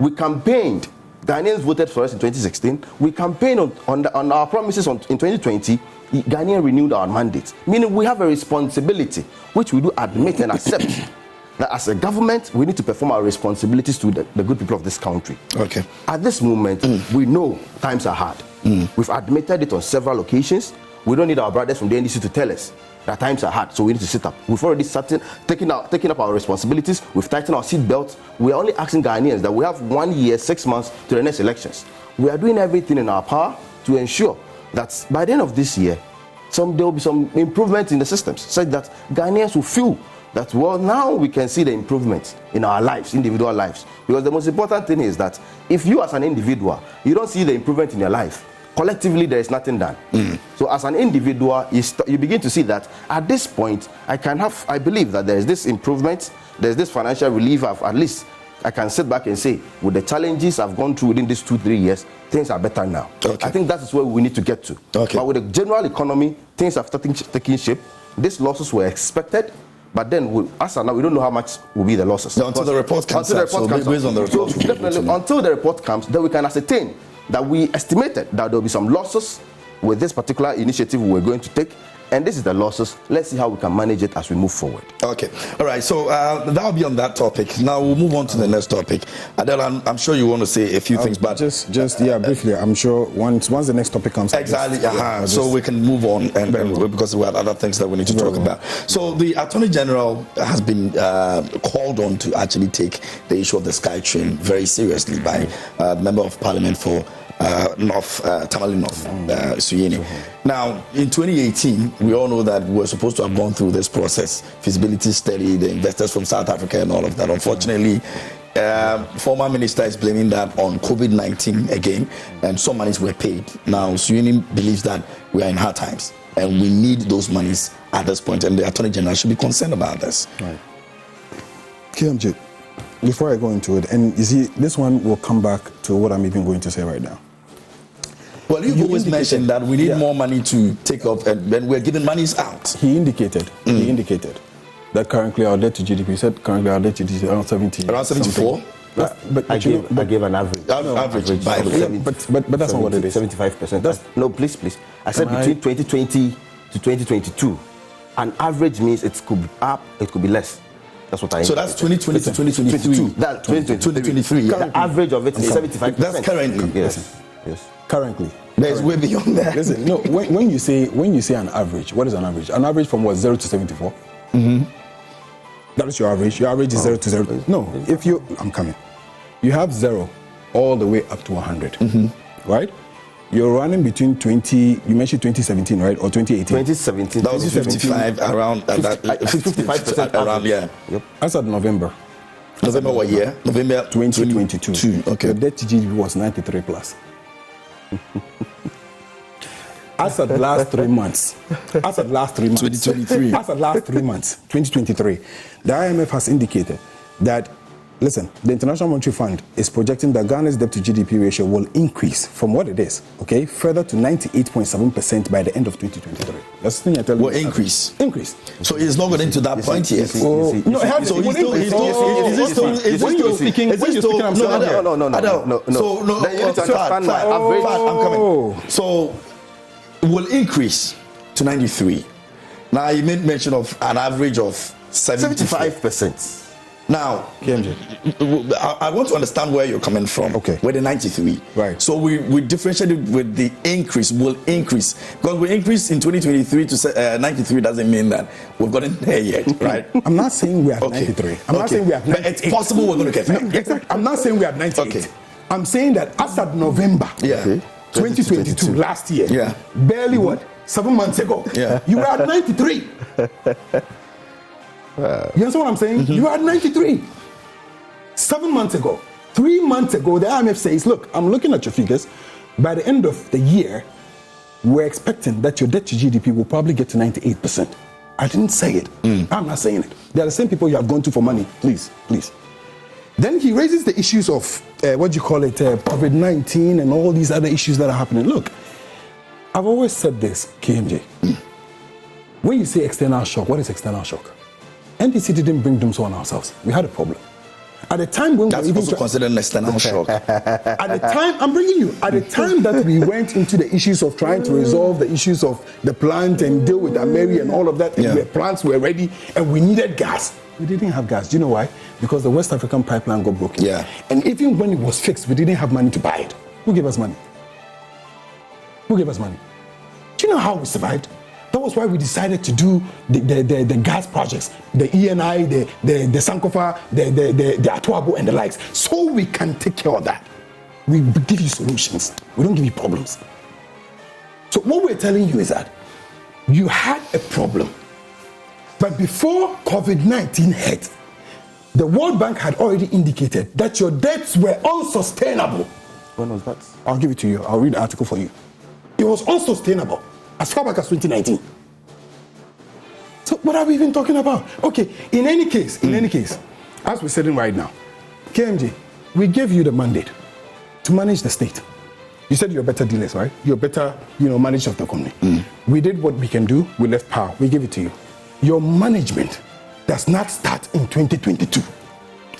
we campaigned, Ghanaians voted for us in 2016, we campaigned on our promises in 2020, Ghanaians renewed our mandate, meaning we have a responsibility, which we do admit and accept. That as a government, we need to perform our responsibilities to the good people of this country. Okay. At this moment, we know times are hard. We've admitted it on several occasions. We don't need our brothers from the NDC to tell us that times are hard, so we need to sit up. We've already started taking up our responsibilities. We've tightened our seat belts. We're only asking Ghanaians that we have 1 year, 6 months to the next elections. We are doing everything in our power to ensure that by the end of this year, there will be some improvements in the systems, such that Ghanaians will feel that, well, now we can see the improvements in our lives, individual lives. Because the most important thing is that if you as an individual, you don't see the improvement in your life, collectively there is nothing done. So as an individual, you begin to see that at this point, I believe that there is this improvement, there's this financial relief. At least I can sit back and say, with the challenges I've gone through within these 2-3 years, things are better now. Okay. I think that is where we need to get to. Okay. But with the general economy, things have started taking shape. These losses were expected. But then, as of now, we don't know how much will be the losses. No, until the report comes out. So based on the report, so definitely, until the report comes, then we can ascertain that we estimated that there will be some losses with this particular initiative we're going to take. And this is the losses. Let's see how we can manage it as we move forward. Okay. All right. So that'll be on that topic. Now we'll move on to the next topic. Adele, I'm sure you want to say a few things, but just briefly. I'm sure once the next topic comes. Exactly. So we can move on, and because we have other things that we need to talk about. So the Attorney General has been called on to actually take the issue of the SkyTrain very seriously by the Member of Parliament for Tamale North, Suyini. Now, in 2018, we all know that we were supposed to have gone through this process, feasibility study, the investors from South Africa and all of that. Unfortunately, former minister is blaming that on COVID-19 again, and some monies were paid. Now, Suyini believes that we are in hard times, and we need those monies at this point, and the Attorney General should be concerned about this. Right. KMJ, before I go into it, and you see, this one will come back to what I'm even going to say right now. Well, you've always mentioned that we need more money to take off, and when we're giving monies out. He indicated that currently our debt to GDP, he said currently our debt to GDP is around 70. Around 74? But I gave an average. Average. But that's not what it is. 75%. No, please. I said between 2020 to 2022. An average means it could be up, it could be less. That's what I So that's 2020 to 2022. That's 2023. The average of it is 75%. That's currently. Yes. Currently. There's way beyond that. Listen, no, when you say an average, what is an average? An average from what, 0 to 74? That is your average. Your average is 0 to 0. No, I'm coming. You have 0 all the way up to 100, right? You're running between 20, you mentioned 2017, right? Or 2018? 2017. That was 55 around that. 55% around, yeah. Yep. As of November. November what year? November 2022. Okay. The debt to GDP was 93 plus. As of the last 3 months, 2023. As of the last 3 months, 2023, the IMF has indicated that, listen, the International Monetary Fund is projecting that Ghana's debt to GDP ratio will increase from what it is, okay, further to 98.7% by the end of 2023. That's the thing I tell you. Will increase. Increase. So it's not getting to that point yet. No, it has to. No. Then you need to understand my average. I'm coming. So will increase to 93. Now you made mention of an average of 75%. Now, I want to understand where you're coming from. Okay. With the 93. Right. So we differentiated with the increase, will increase. Because we increase in 2023 to 93 doesn't mean that we've gotten there yet, right? I'm not saying we are at 93. I'm not saying we are at 98. But it's possible we're going to get there. No, exactly. I'm not saying we are at 98. Okay. I'm saying that as of November 2022, last year, barely 7 months ago, you were at 93. You understand what I'm saying? You are at 93. 7 months ago, 3 months ago, the IMF says, look, I'm looking at your figures. By the end of the year, we're expecting that your debt to GDP will probably get to 98%. I didn't say it. I'm not saying it. They're the same people you have gone to for money. Please. Then he raises the issues of, COVID-19 and all these other issues that are happening. Look, I've always said this, KMJ. When you say external shock, what is external shock? NDC didn't bring them so on ourselves. We had a problem. At the time when that's we also considered an external shock. At the time, I'm bringing you, at the time that we went into the issues of trying to resolve the issues of the plant and deal with Ameri and all of that, and where plants were ready and we needed gas. We didn't have gas. Do you know why? Because the West African pipeline got broken. And even when it was fixed, we didn't have money to buy it. Who gave us money? Do you know how we survived? That was why we decided to do the gas projects, the ENI, the Sankofa, the Atuabo and the likes, so we can take care of that. We give you solutions. We don't give you problems. So what we're telling you is that you had a problem. But before COVID-19 hit, the World Bank had already indicated that your debts were unsustainable. When was that? I'll give it to you. I'll read the article for you. It was unsustainable as far back as 2019. So what are we even talking about? Okay, in any case, as we're sitting right now, KMJ, we gave you the mandate to manage the state. You said you're better dealers, right? You're better, managers of the economy. We did what we can do. We left power. We gave it to you. Your management does not start in 2022.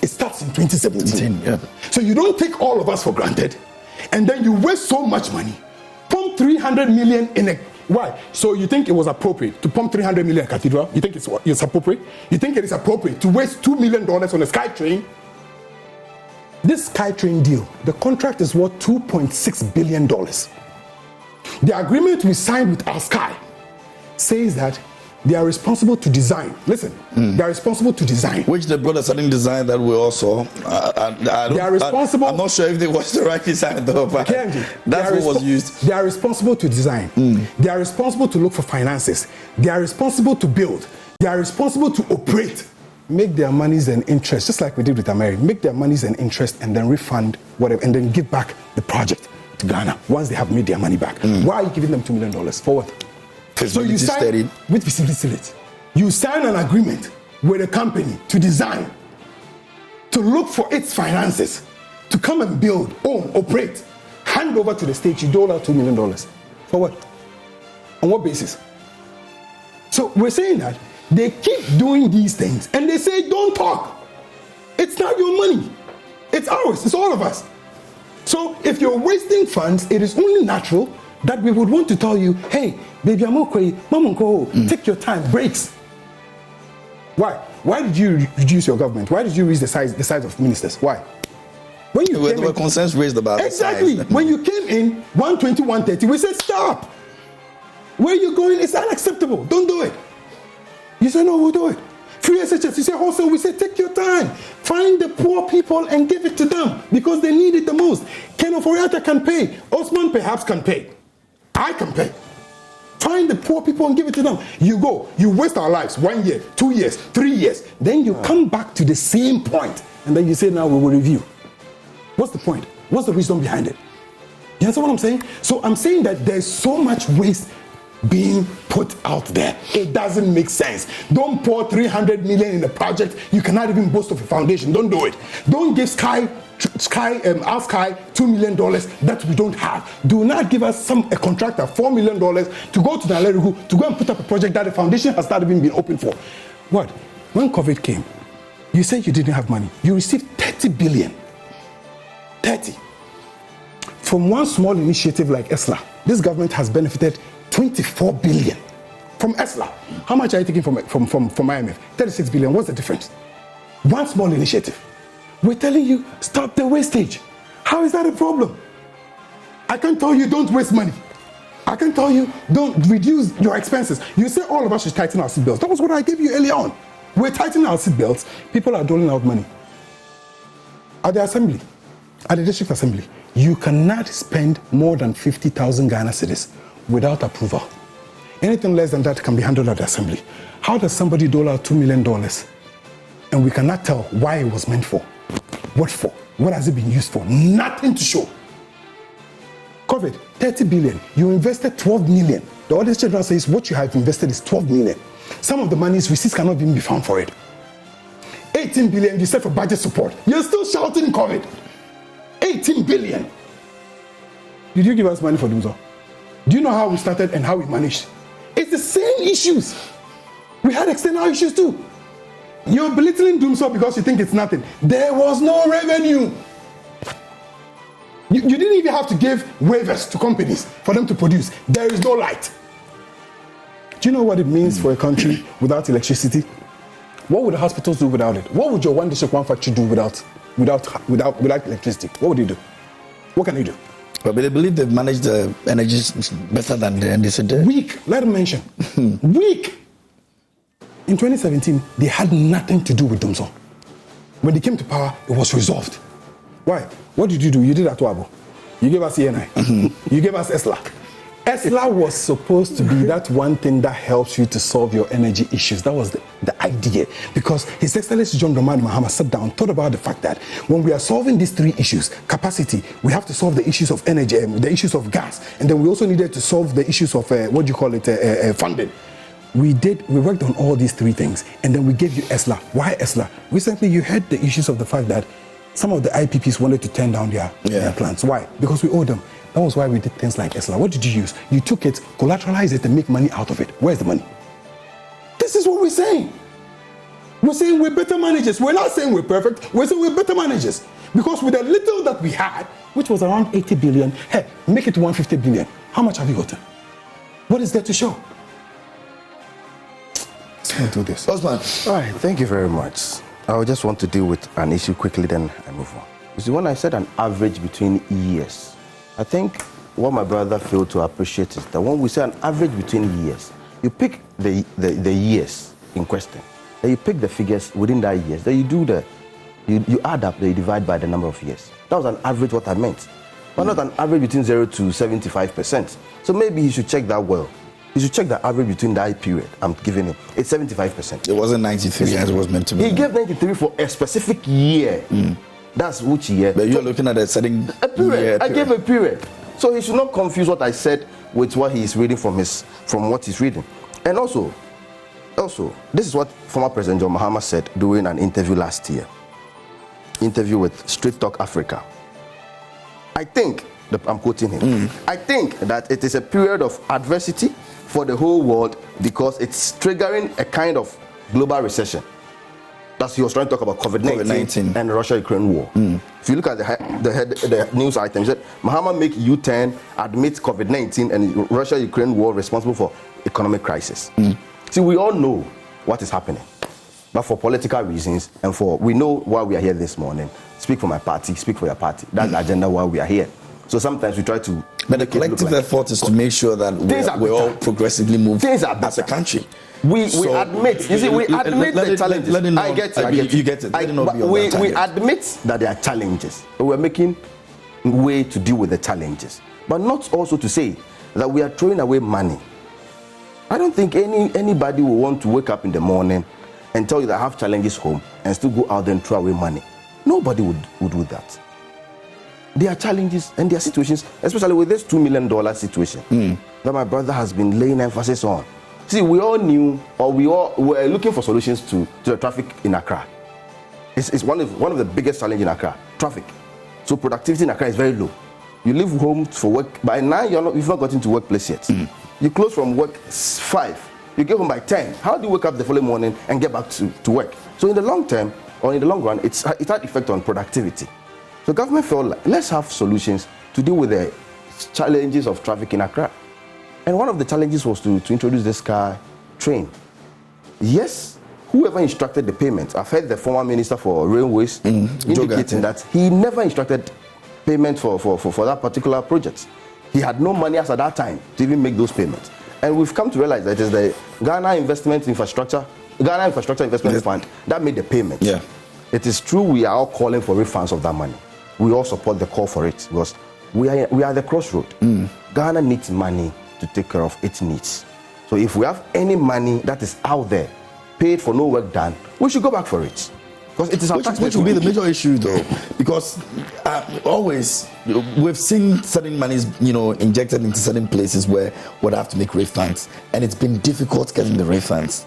It starts in 2017. So you don't take all of us for granted, and then you waste so much money. Pump 300 million in a... Why? So you think it was appropriate to pump 300 million at Cathedral? You think it's appropriate? You think it is appropriate to waste $2 million on a SkyTrain? This SkyTrain deal, the contract is worth $2.6 billion. The agreement we signed with our Sky says that they are responsible to design. Listen, they are responsible to design. Which the brothers hadn't designed that we also. They are responsible. I'm not sure if they was the right design though, but that's what was used. They are responsible to design. They are responsible to look for finances. They are responsible to build. They are responsible to operate. Make their monies and interest, just like we did with America. Make their monies and interest and then refund whatever, and then give back the project to Ghana once they have made their money back. Why are you giving them $2 million? For what? So you sign with visibility. You sign an agreement with a company to design, to look for its finances, to come and build, own, operate, hand over to the state. You dole out $2 million. For what? On what basis? So we're saying that they keep doing these things and they say, don't talk. It's not your money. It's ours. It's all of us. So if you're wasting funds, it is only natural that we would want to tell you, hey, baby, I'm okay, Mamunko, take your time, breaks. Why? Why did you reduce your government? Why did you raise the size of ministers? Why? When you there were concerns raised about exactly. When you came in 120, 130, we said stop. Where are you going? It's unacceptable. Don't do it. You said no, we'll do it. Free SHS, you say wholesale, we say take your time. Find the poor people and give it to them because they need it the most. Ken Oforiatta can pay. Osman perhaps can pay. I can pay. Find the poor people and give it to them. You go, you waste our lives 1 year, 2 years, 3 years. Then you come back to the same point, and then you say, now we will review. What's the point? What's the wisdom behind it? You understand what I'm saying? So I'm saying that there's so much waste being put out there. It doesn't make sense. Don't pour 300 million in a project you cannot even boast of a foundation. Don't do it. Don't give our Sky $2 million that we don't have. Do not give us a contractor $4 million to go to Nalerugu to go and put up a project that the foundation has not even been open for. What? When COVID came, you said you didn't have money. You received 30 billion. 30. From one small initiative like ESLA, this government has benefited 24 billion from ESLA. How much are you taking from IMF? 36 billion. What's the difference? One small initiative. We're telling you, stop the wastage. How is that a problem? I can tell you, don't waste money. I can tell you, don't reduce your expenses. You say all of us should tighten our seatbelts. That was what I gave you earlier on. We're tightening our seatbelts. People are doling out money. At the assembly, at the district assembly, you cannot spend more than 50,000 Ghana cedis without approval. Anything less than that can be handled at the assembly. How does somebody dole out $2 million and we cannot tell why it was meant for? What for? What has it been used for? Nothing to show. COVID, 30 billion. You invested 12 million. The Auditor General says what you have invested is 12 million. Some of the money's receipts cannot even be found for it. 18 billion you said for budget support. You're still shouting COVID. 18 billion. Did you give us money for doing so? Do you know how we started and how we managed? It's the same issues. We had external issues too. You're belittling Doomsor because you think it's nothing. There was no revenue. You didn't even have to give waivers to companies for them to produce. There is no light. Do you know what it means for a country without electricity? What would the hospitals do without it? What would your one district, one factory do without electricity? What would you do? What can you do? But they believe they've managed the energy better than the NDC. Weak, let them mention. Weak. In 2017, they had nothing to do with Doomsor. When they came to power, it was resolved. Why? What did you do? You did Atuabo. You gave us ENI. You gave us ESLA. ESLA was supposed to be that one thing that helps you to solve your energy issues. That was the idea. Because His Excellency John Dramani Mahama sat down, thought about the fact that when we are solving these three issues, capacity, we have to solve the issues of energy, the issues of gas, and then we also needed to solve the issues of, funding. We worked on all these three things, and then we gave you ESLA. Why ESLA? Recently, you heard the issues of the fact that some of the IPPs wanted to turn down their plants. Why? Because we owed them. That was why we did things like ESLA. What did you use? You took it, collateralized it, and make money out of it. Where's the money? This is what we're saying. We're saying we're better managers. We're not saying we're perfect. We're saying we're better managers. Because with the little that we had, which was around 80 billion, hey, make it 150 billion. How much have you gotten? What is there to show? Let's do this. Osman. All right, thank you very much. I just want to deal with an issue quickly, then I move on. You see, when I said an average between years, I think what my brother failed to appreciate is that when we say an average between years, you pick the years in question, then you pick the figures within that years, then you add up, then you divide by the number of years. That was an average what I meant, but not an average between 0 to 75%. So maybe he should check that well. You should check the average between that period I'm giving him. It's 75%. It wasn't 93 as it was meant to be. He gave 93 for a specific year. That's which year? But you're looking at a certain period. I gave a period. So he should not confuse what I said with what he is reading from what he's reading. And also, this is what former President John Mahama said during an interview last year. Interview with Straight Talk Africa. I think, I'm quoting him, I think that it is a period of adversity for the whole world because it's triggering a kind of global recession. That's he was trying to talk about COVID-19 and Russia-Ukraine war. If you look at the news item, he said, Mahama make U-turn, admit COVID-19 and Russia-Ukraine war responsible for economic crisis. See, we all know what is happening. But for political reasons, and we know why we are here this morning. Speak for my party, speak for your party. That's the agenda why we are here. So sometimes we try to... But the collective effort is to make sure that we all progressively move as a country. We admit, you see, we admit the challenges. I get it. You get it. We admit that there are challenges. But we're making way to deal with the challenges. But not also to say that we are throwing away money. I don't think anybody will want to wake up in the morning and tell you that I have challenges home and still go out there and throw away money. Nobody would do that. There are challenges and there are situations, especially with this $2 million situation that my brother has been laying emphasis on. See, we all knew, or we all were looking for solutions to the traffic in Accra. It's one of the biggest challenges in Accra, traffic. So productivity in Accra is very low. You leave home for work, by 9 you've not gotten to workplace yet. You close from work 5, you get home by 10. How do you wake up the following morning and get back to work? So in the long term, or in the long run, it had effect on productivity. So government felt like, let's have solutions to deal with the challenges of traffic in Accra. And one of the challenges was to introduce this car train. Yes, whoever instructed the payment, I've heard the former minister for railways indicating that he never instructed payment for that particular project. He had no money as at that time to even make those payments. And we've come to realize that it is the Ghana Infrastructure Investment Fund that made the payment. Yeah. It is true we are all calling for refunds of that money. We all support the call for it because we are at the crossroad. Ghana needs money to take care of its needs. So if we have any money that is out there, paid for no work done, we should go back for it. Because it is our tax. Which will be the major issue, though, because always we've seen certain monies, injected into certain places where we'd have to make refunds, and it's been difficult getting the refunds.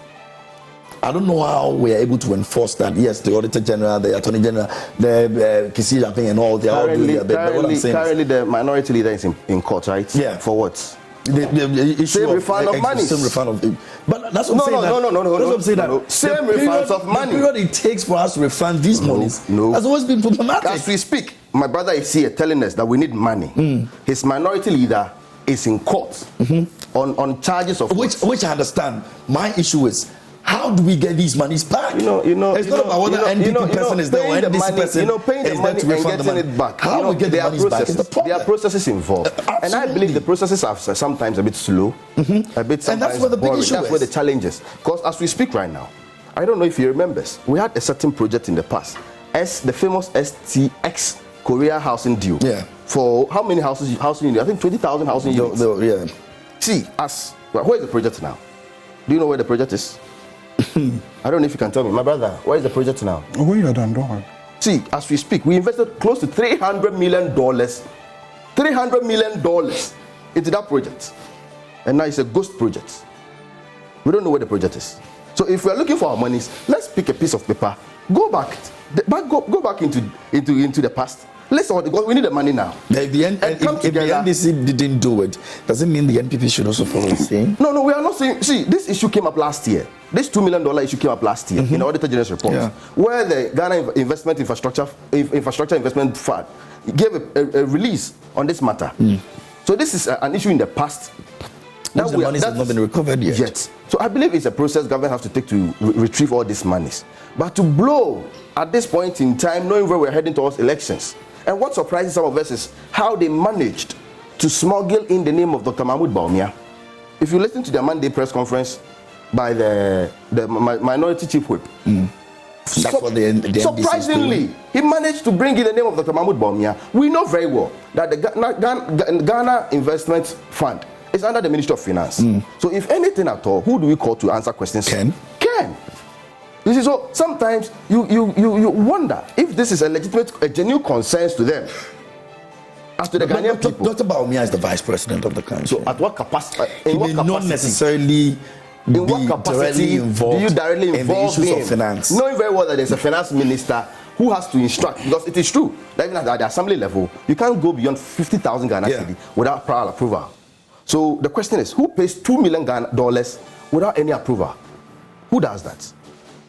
I don't know how we are able to enforce that. Yes, the Auditor General, the Attorney General, the Kisi Japan, and all, they are all doing their bit. But what I'm saying currently, the minority leader is in court, right? Yeah. For what? The same refund of money. Same refund of. But that's what I'm saying. No. That's what I'm saying. No. Same refunds of money. The period it takes for us to refund these monies has always been problematic. As we speak, my brother is here telling us that we need money. His minority leader is in court on charges of which I understand. My issue is, how do we get these monies back? It's not about whether NDP person is there or NDC person paying the money and getting it back. How we get the money back is the problem. There are processes involved. And I believe the processes are sometimes a bit slow, a bit sometimes and that's where the big issue That's where the challenge is. Because as we speak right now, I don't know if you remember, we had a certain project in the past, the famous STX Korea housing deal. Yeah. For how many housing units? I think 20,000 housing units. Yeah. See, where is the project now? Do you know where the project is? I don't know if you can tell me. My brother, where is the project now? Where you done, don't worry. See, as we speak, we invested close to $300 million into that project. And now it's a ghost project. We don't know where the project is. So if we are looking for our monies, let's pick a piece of paper, go back into the past. Let's all because we need the money now. If the NDC didn't do it, does it mean the NPP should also follow the same? No, we are not saying. See, this issue came up last year. This $2 million issue came up last year in the Auditor General's report, where the Ghana Infrastructure Investment Fund gave a release on this matter. So this is an issue in the past. The monies have not been recovered yet. So I believe it's a process government has to take to retrieve all these monies. But to blow at this point in time, knowing where we're heading towards elections, and what surprises some of us is how they managed to smuggle in the name of Dr. Mahmoud Bawumia. If you listen to the Monday press conference by the minority chief whip, that's what the surprisingly, he managed to bring in the name of Dr. Mahmoud Bawumia. We know very well that the Ghana Investment Fund is under the Ministry of Finance. So if anything at all, who do we call to answer questions? Ken. You see, so sometimes you wonder if this is a genuine concern to them. As to the Ghanaian people. Dr. Bawumia is the vice president of the country. So at what capacity? Not necessarily in what capacity do you directly involve in the issues of finance? Knowing very well that there's a finance minister who has to instruct, because it is true that even at the assembly level, you can't go beyond 50,000 Ghana cedi without prior approval. So the question is, who pays $2 million without any approval? Who does that?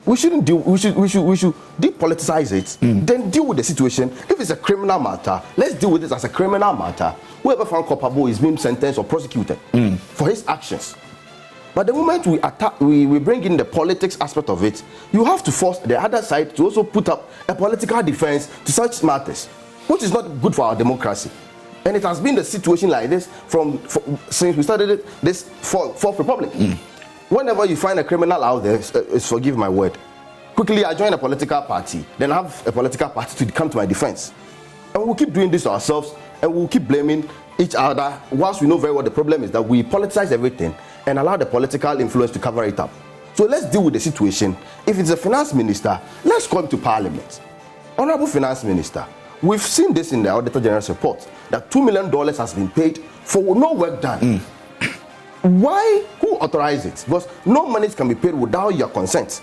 We shouldn't do. We should depoliticize it. Then deal with the situation. If it's a criminal matter, let's deal with it as a criminal matter. Whoever found culpable is being sentenced or prosecuted for his actions. But the moment we bring in the politics aspect of it, you have to force the other side to also put up a political defense to such matters, which is not good for our democracy. And it has been the situation like this since we started this Fourth Republic. Whenever you find a criminal out there, forgive my word, quickly I join a political party, then I have a political party to come to my defense. And we'll keep doing this to ourselves, and we'll keep blaming each other once we know very well the problem is that we politicize everything and allow the political influence to cover it up. So let's deal with the situation. If it's a finance minister, let's come to Parliament. Honorable Finance Minister, we've seen this in the Auditor General's report, that $2 million has been paid for no work done. Why? Who authorized it? Because no money can be paid without your consent.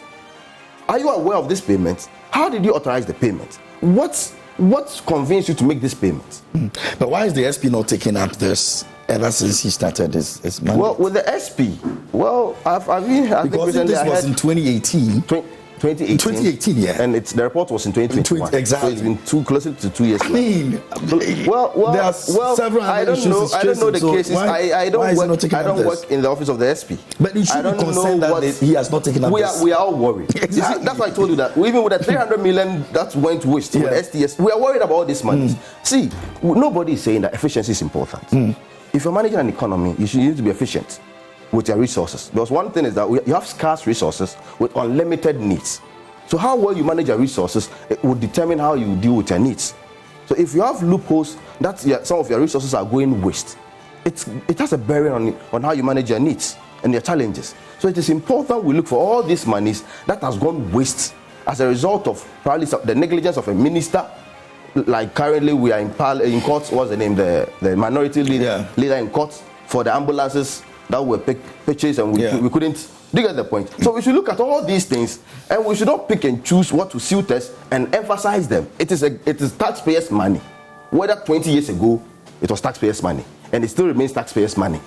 Are you aware of this payment? How did you authorize the payment? What convinced you to make this payment? But why is the SP not taking up this ever since he started his mandate? Well, with the SP, well, because this was in 2018. 2018. 2018, yeah. And the report was in 2021. Exactly. So it's been closer to 2 years. I mean, there are several I don't know the cases. I don't work in the office of the SP. But you should be concerned that he has not taken up this. We are all worried. Exactly. That's why I told you that. Even with the 300 million that went waste with STS, we are worried about all this money. See, nobody is saying that efficiency is important. If you're managing an economy, you need to be efficient with your resources. Because one thing is that you have scarce resources with unlimited needs. So how well you manage your resources, it will determine how you deal with your needs. So if you have loopholes that some of your resources are going waste, it has a bearing on how you manage your needs and your challenges. So it is important we look for all these monies that has gone waste as a result of probably the negligence of a minister. Like currently we are in court, what's the name, the minority leader in court for the ambulances that were purchased and we couldn't. Do you get the point? So we should look at all these things and we should not pick and choose what to suit us and emphasize them. It is taxpayers' money. Whether 20 years ago it was taxpayers' money and it still remains taxpayers' monone.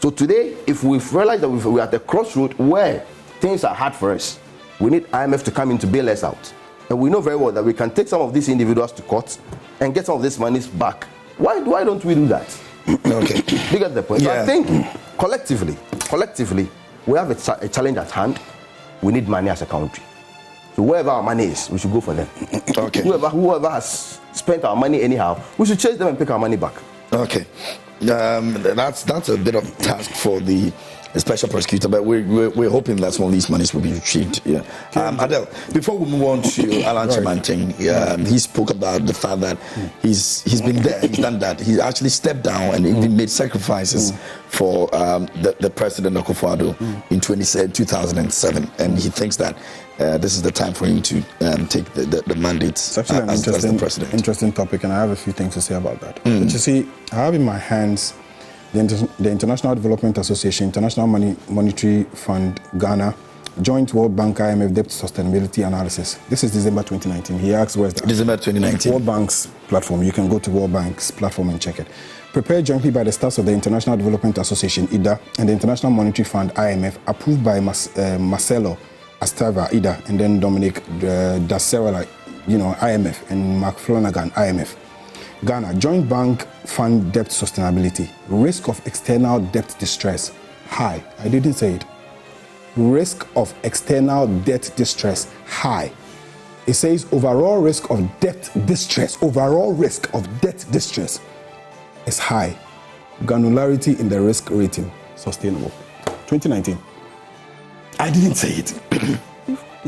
So today, if we realize that we're at a crossroad where things are hard for us, we need IMF to come in to bail us out. And we know very well that we can take some of these individuals to court and get some of these monies back. Why don't we do that? Okay. You get the point? Yeah. So I think collectively, we have a challenge at hand. We need money as a country. So wherever our money is, we should go for them. Okay. Whoever has spent our money anyhow, we should chase them and pick our money back. Okay. That's a bit of task for the special prosecutor, but we're hoping that some of these monies will be retrieved. Yeah. Adele, before we move on to Alan Kyerematen, he spoke about the fact that he's been there, he's done that. He actually stepped down and even made sacrifices for the president Akufo-Addo in 2007, and he thinks that this is the time for him to take the mandate as the president. Interesting topic, and I have a few things to say about that. But you see, I have in my hands the International Development Association, International Monetary Fund, Ghana, Joint World Bank IMF Debt Sustainability Analysis. This is December 2019. He asks, where's that? December 2019. World Bank's platform. You can go to World Bank's platform and check it. Prepared jointly by the staffs of the International Development Association, IDA, and the International Monetary Fund, IMF, approved by Marcelo Astava, IDA, and then Dominic Dacerra, IMF, and Mark Flanagan, IMF. Ghana, Joint Bank Fund Debt Sustainability. Risk of external debt distress, high. I didn't say it. Risk of external debt distress, high. It says overall risk of debt distress. Overall risk of debt distress is high. Granularity in the risk rating, sustainable. 2019. I didn't say it.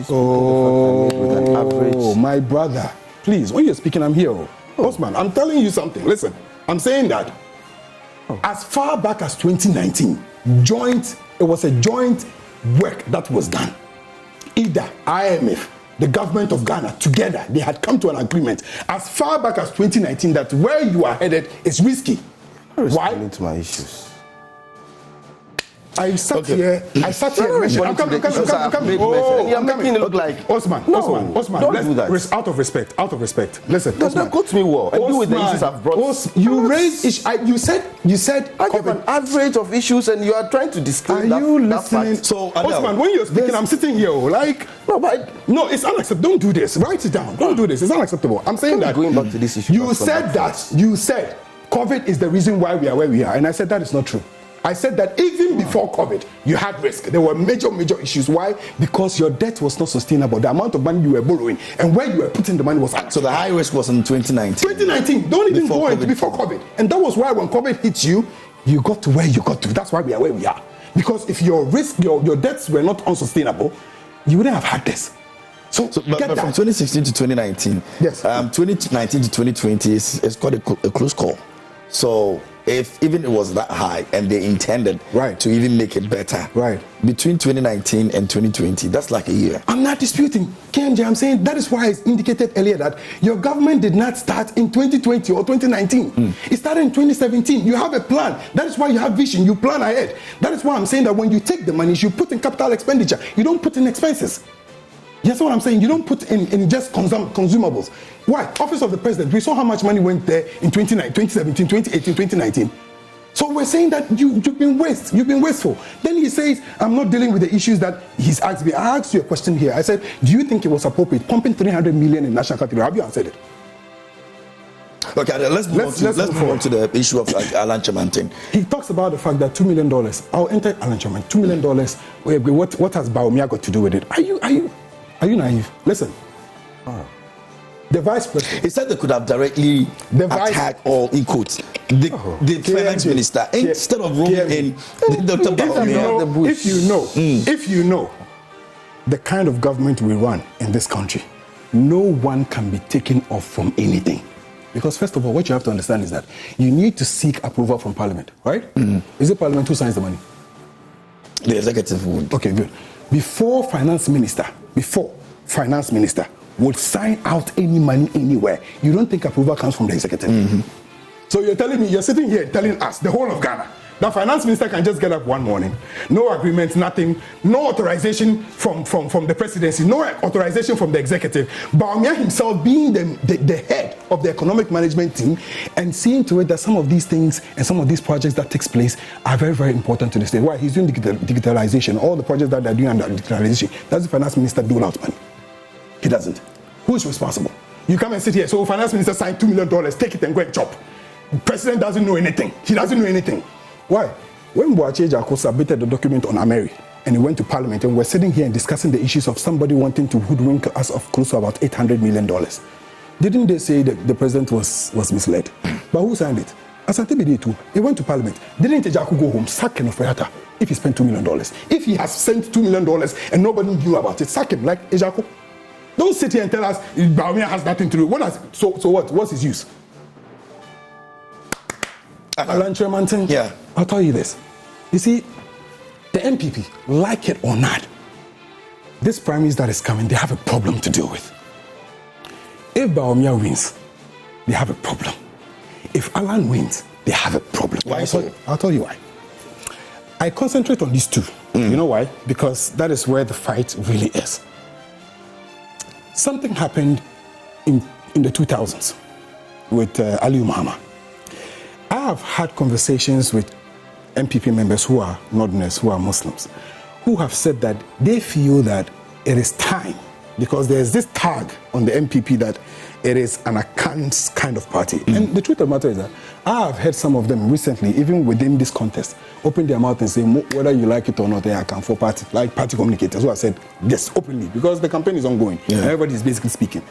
Oh, my brother. Please, when you're speaking, I'm here. Osman, I'm telling you something. Listen, I'm saying that as far back as 2019, it was a joint work that was done. IDA, IMF, the government of Ghana, together, they had come to an agreement as far back as 2019 that where you are headed is risky. Why? Into my issues. I sat here. I'm coming. You're making it look like Osman. Don't do that. Out of respect. Listen, Osman. Go to me well. And do with the issues I've brought. You raised you said I give an average of issues, and you are trying to disclaim that. Are you listening? So Osman, when you're speaking, I'm sitting here no, it's unacceptable. Don't do this. Write it down. Don't do this. It's unacceptable. I'm saying that. Going back to this issue. You said COVID is the reason why we are where we are, and I said that is not true. I said that even before COVID, you had risk. There were major issues. Why? Because your debt was not sustainable. The amount of money you were borrowing and where you were putting the money was high. So the high risk was in 2019. 2019. Don't even go into before COVID. And that was why when COVID hit you, you got to where you got to. That's why we are where we are. Because if your risk, your debts were not unsustainable, you wouldn't have had this. But from 2016 to 2019, yes. 2019 to 2020 is quite a close call. So if even it was that high and they intended to even make it better, between 2019 and 2020, that's like a year. I'm not disputing, KMJ. I'm saying that is why I indicated earlier that your government did not start in 2020 or 2019. It started in 2017. You have a plan. That is why you have vision. You plan ahead. That is why I'm saying that when you take the money, you put in capital expenditure. You don't put in expenses. That's what I'm saying. You don't put in just consumables. Why? Office of the President. We saw how much money went there in 2017, 2018, 2019. So we're saying that you've been wasteful. Then he says, I'm not dealing with the issues that he's asked me. I asked you a question here. I said, do you think it was appropriate pumping 300 million in National Cathedral? Have you answered it? Okay, let's move on to the issue of Alan Kyerematen. He talks about the fact that $2 million, I'll enter Alan Kyerematen, $2 million, what has Bawumia got to do with it? Are you naive? Listen. The vice president. He said they could have directly attacked or equals the finance minister instead of rolling in Dr. Bawumia. If you know the kind of government we run in this country, no one can be taken off from anything. Because first of all, what you have to understand is that you need to seek approval from Parliament, right? Is it Parliament who signs the money? The executive would. Okay, good. Before finance minister would sign out any money anywhere, you don't think approval comes from the executive. So you're telling me, you're sitting here telling us, the whole of Ghana, the finance minister can just get up one morning, no agreement, nothing, no authorization from the presidency, no authorization from the executive. Bawumia himself being the head of the economic management team and seeing to it that some of these things and some of these projects that takes place are very, very important to the state. Why? He's doing digitalization. All the projects that they're doing under digitalization, does the finance minister dole out money? He doesn't. Who's responsible? You come and sit here, so finance minister signed $2 million, take it and go and chop. The president doesn't know anything. He doesn't know anything. Why? When Boache Jako submitted the document on Ameri and he went to Parliament and we're sitting here and discussing the issues of somebody wanting to hoodwink us of close to about $800 million, didn't they say that the president was misled? But who signed it? Asante Bidi too. He went to Parliament. Didn't Ejako go home, sack him of Ferrata if he spent $2 million? If he has sent $2 million and nobody knew about it, sack him like Ejako. Don't sit here and tell us Bawumia has nothing to do. So what? What's his use? Alan Kyerematen, yeah. I'll tell you this. You see, the MPP, like it or not, this primaries that is coming, they have a problem to deal with. If Bawumia wins, they have a problem. If Alan wins, they have a problem. Why so? I'll tell you why. I concentrate on these two. You know why? Because that is where the fight really is. Something happened in the 2000s with Aliyu Mahama. I have had conversations with MPP members who are Northerners, who are Muslims, who have said that they feel that it is time, because there's this tag on the MPP that it is an account kind of party. And the truth of the matter is that I have heard some of them recently, even within this contest, open their mouth and say, whether you like it or not, they are account for party, like party communicators who have said this openly, because the campaign is ongoing. And everybody is basically speaking.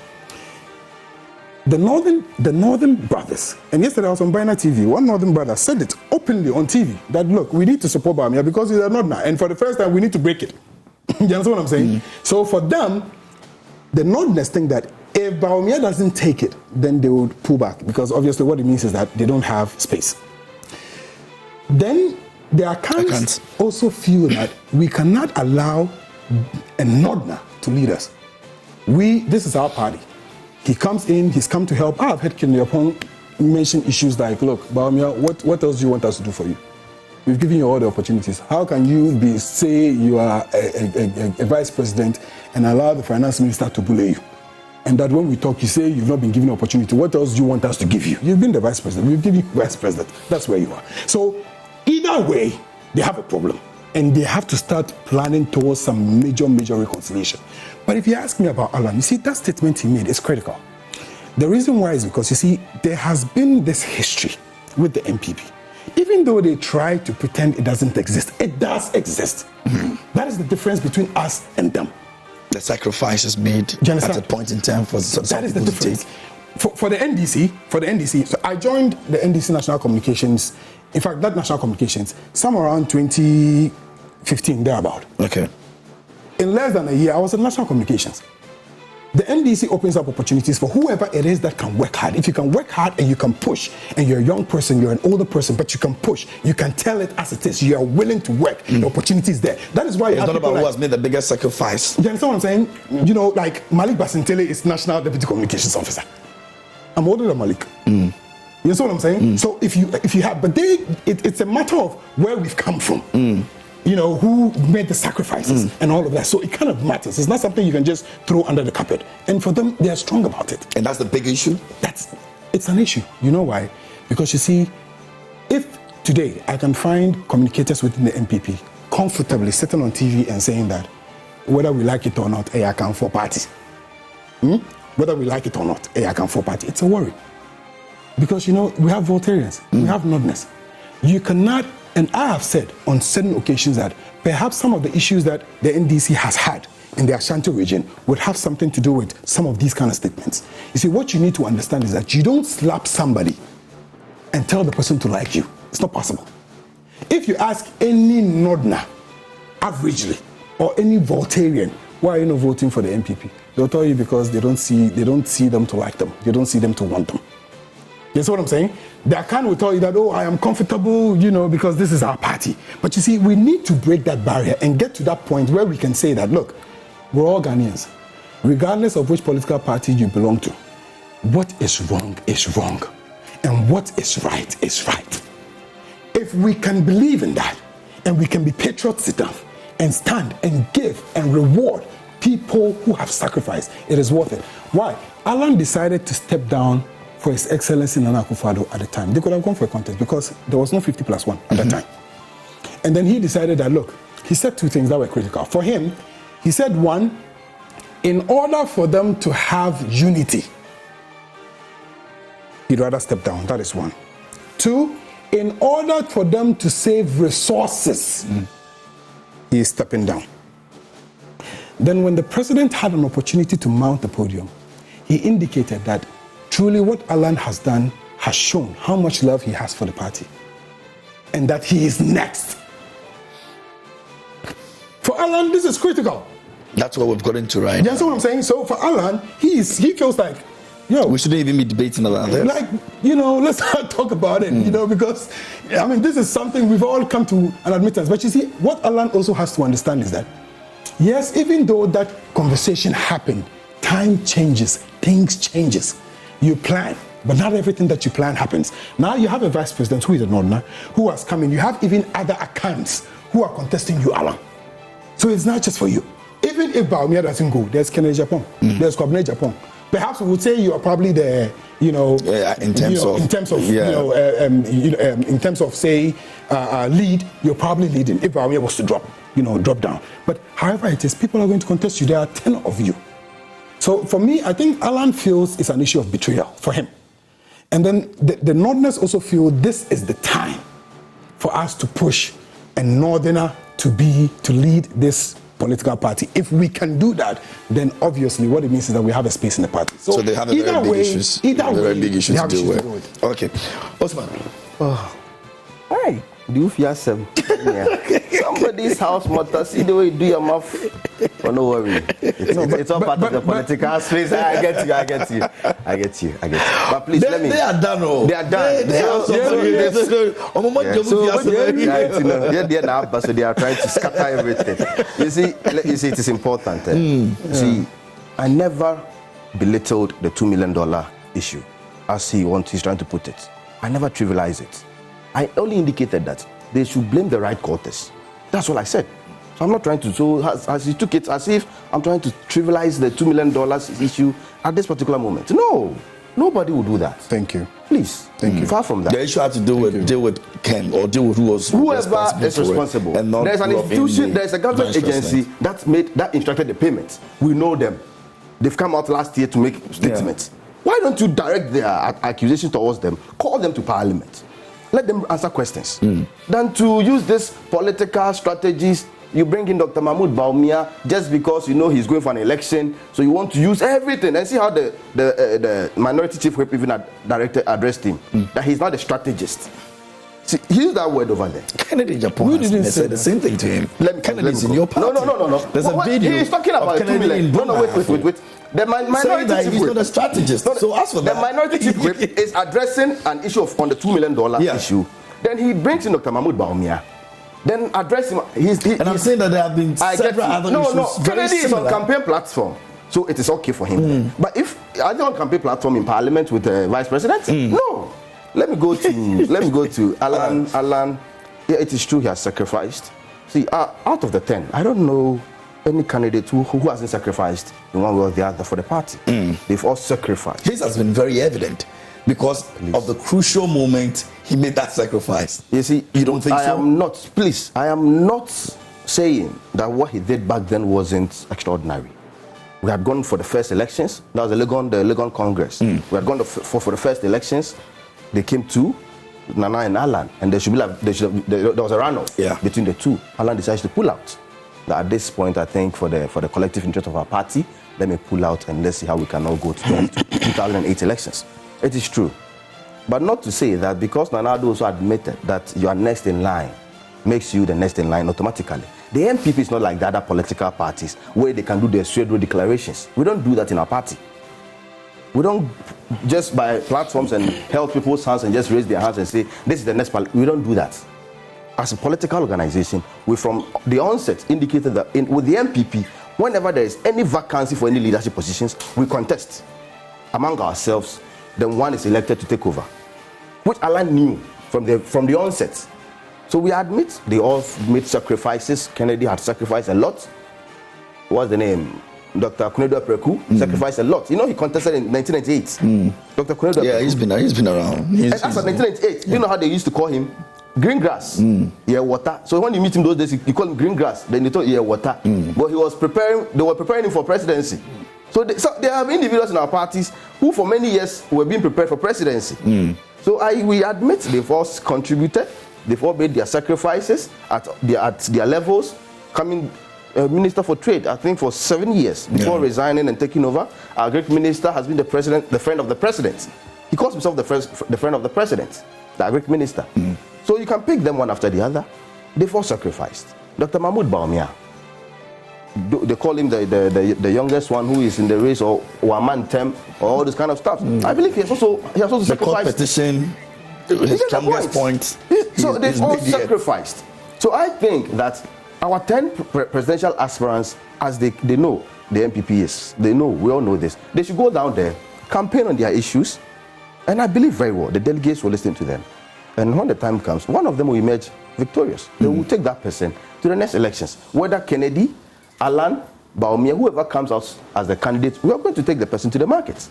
The northern brothers, and yesterday I was on Bina TV, one northern brother said it openly on TV that, look, we need to support Bawumia because he's a northerner, and for the first time we need to break it. You understand what I'm saying? So for them, the northerners think that if Bawumia doesn't take it, then they would pull back, because obviously what it means is that they don't have space. Then the accounts also feel that we cannot allow a northerner to lead us. This is our party. He comes in, he's come to help. I've heard Kyerematen mention issues like, look, Bawumia, what else do you want us to do for you? We've given you all the opportunities. How can you say you are a vice president and allow the finance minister to bully you? And that when we talk, you say you've not been given an opportunity. What else do you want us to give you? You've been the vice president. We've given you vice president. That's where you are. So either way, they have a problem. And they have to start planning towards some major reconciliation. But if you ask me about Alan, you see, that statement he made is critical. The reason why is because, you see, there has been this history with the MPP. Even though they try to pretend it doesn't exist, it does exist. That is the difference between us and them. The sacrifices made at a point in time for some that is the people to difference. take. For the NDC, so I joined the NDC National Communications, in fact, that National Communications, somewhere around 2015, thereabout. Okay. In less than a year, I was at National Communications. The NDC opens up opportunities for whoever it is that can work hard. If you can work hard and you can push, and you're a young person, you're an older person, but you can push, you can tell it as it is, you are willing to work, the opportunity is there. That is why you it's have not people about like, who has made the biggest sacrifice. You understand what I'm saying? You know, like Malik Basintele is National Deputy Communications Officer. I'm older than Malik. You understand what I'm saying? So if you have, but it's a matter of where we've come from. You know, who made the sacrifices and all of that. So it kind of matters. It's not something you can just throw under the carpet. And for them, they are strong about it. And that's the big issue? It's an issue. You know why? Because you see, if today, I can find communicators within the MPP comfortably sitting on TV and saying that whether we like it or not, I can for party. Whether we like it or not, I can for party. It's a worry. Because, we have Voltarians, we have Northerners. You cannot, and I have said on certain occasions that perhaps some of the issues that the NDC has had in the Ashanti region would have something to do with some of these kind of statements. You see, what you need to understand is that you don't slap somebody and tell the person to like you. It's not possible. If you ask any Northerner, averagely, or any Voltarian, why are you not voting for the MPP? They'll tell you because they don't see them to like them. They don't see them to want them. You see what I'm saying? The Akan will tell you that, I am comfortable, because this is our party. But you see, we need to break that barrier and get to that point where we can say that, look, we're all Ghanaians. Regardless of which political party you belong to, what is wrong is wrong. And what is right is right. If we can believe in that, and we can be patriots enough, and stand and give and reward people who have sacrificed, it is worth it. Why? Alan decided to step down for His Excellency Nana Akufo-Addo at the time. They could have gone for a contest because there was no 50+1 at that time. And then he decided that, look, he said two things that were critical. For him, he said, one, in order for them to have unity, he'd rather step down. That is one. Two, in order for them to save resources, he is stepping down. Then when the president had an opportunity to mount the podium, he indicated that truly what Alan has done has shown how much love he has for the party and that he is next. For Alan, this is critical. That's what we've got into right now. That's what I'm saying. So for Alan, he feels like, we shouldn't even be debating about this. Like, let's not talk about it, because, this is something we've all come to an admittance. But you see, what Alan also has to understand is that, yes, even though that conversation happened, time changes, things changes. You plan, but not everything that you plan happens. Now you have a vice president who is a Northerner, who has come in. You have even other accounts who are contesting you, Alan. So it's not just for you. Even if Baumia doesn't go, there's Kennedy Japan, there's Kwabena Japan. Perhaps we would say you are probably the, in terms of say lead, you're probably leading. If Baumia was to drop down. But however it is, people are going to contest you. There are 10 of you. So for me, I think Alan feels it's an issue of betrayal for him. And then the Northerners also feel this is the time for us to push a Northerner to lead this political party. If we can do that, then obviously what it means is that we have a space in the party. So they have a very big issue to deal with. Okay. Osman. Hey, do you feel some? Somebody's house mother, see the way you do your mouth. Oh, no worry. It's all part of the political space. I get you. But please, let me. They are done. They are done. So they are trying to scatter everything. You see, it is important. See, I never belittled the $2 million issue, as he's trying to put it. I never trivialized it. I only indicated that they should blame the right quarters. That's all I said. So I'm not trying to, so as he took it as if I'm trying to trivialize the $2 million issue at this particular moment. No, nobody will do that. Thank you. Please. Thank you. Far from that. The issue had to deal with Ken or deal with whoever is responsible. There's an institution, there's a government agency that instructed the payments. We know them. They've come out last year to make statements. Yeah. Why don't you direct their accusation towards them? Call them to Parliament. Let them answer questions. Than to use these political strategies. You bring in Dr. Mahmoud Baumia just because he's going for an election. So you want to use everything. And see how the minority chief whip even addressed him. That he's not a strategist. See, he used that word over there. Kennedy Japan said the same thing to him. Kennedy's in your party. No. There's a video. He's talking about $2 million. No, wait. The minority chief he's not a strategist. So ask for that. The minority chief whip is addressing an issue on the $2 million issue. Then he brings in Dr. Mahmoud Baumia. Then address him. I'm saying that there have been several other issues. No. Kennedy is on campaign platform, so it is okay for him. But if are they on campaign platform in Parliament with the Vice President? No. Let me go to Alan. Alan, yeah, it is true he has sacrificed. See, out of the 10, I don't know any candidate who hasn't sacrificed in one way or the other for the party. They've all sacrificed. This has been very evident because of the crucial moment he made that sacrifice. You see, you don't think so? I am not saying that what he did back then wasn't extraordinary. We had gone for the first elections. That was the Legon Congress. We had gone for the first elections. They came to Nana and Alan, and there was a runoff between the two. Alan decided to pull out. Now, at this point, I think for the collective interest of our party, let me pull out and let's see how we can all go to 2008 elections. It is true. But not to say that because Nana Addo also admitted that you are next in line makes you the next in line automatically. The MPP is not like the other political parties where they can do their pseudo declarations. We don't do that in our party. We don't just by platforms and held people's hands and just raise their hands and say, this is the next party. We don't do that. As a political organization, we from the onset indicated that with the MPP, whenever there is any vacancy for any leadership positions, we contest among ourselves, then one is elected to take over, which Alan knew from the onset. So we admit they all made sacrifices. Kennedy had sacrificed a lot. What's the name? Dr. Akufo-Addo sacrificed a lot. You know, he contested in 1998. Dr. Akufo-Addo. Yeah, he's been around. And as of 1998, you know how they used to call him? Green grass, water. So when you meet him those days, you call him green grass. Then you thought water. But he was preparing. They were preparing him for presidency. So there have individuals in our parties who, for many years, were being prepared for presidency. So we admit they've all contributed. They've all made their sacrifices at their levels. Coming Minister for Trade, I think for 7 years before resigning and taking over. Our great minister has been the friend of the president. He calls himself the friend of the president, the great minister. So you can pick them one after the other. They've all sacrificed. Dr. Mahmoud Bawumia, they call him the youngest one who is in the race, or one man term, or all this kind of stuff. I believe he has also sacrificed. The competition, his strongest point. So they've all sacrificed. So I think that our 10 presidential aspirants, as they know the MPP is, they know, we all know this, they should go down there, campaign on their issues, and I believe very well the delegates will listen to them. And when the time comes, one of them will emerge victorious. They will take that person to the next elections. Whether Kennedy, Alan, Bawumia, whoever comes out as the candidate, we are going to take the person to the market.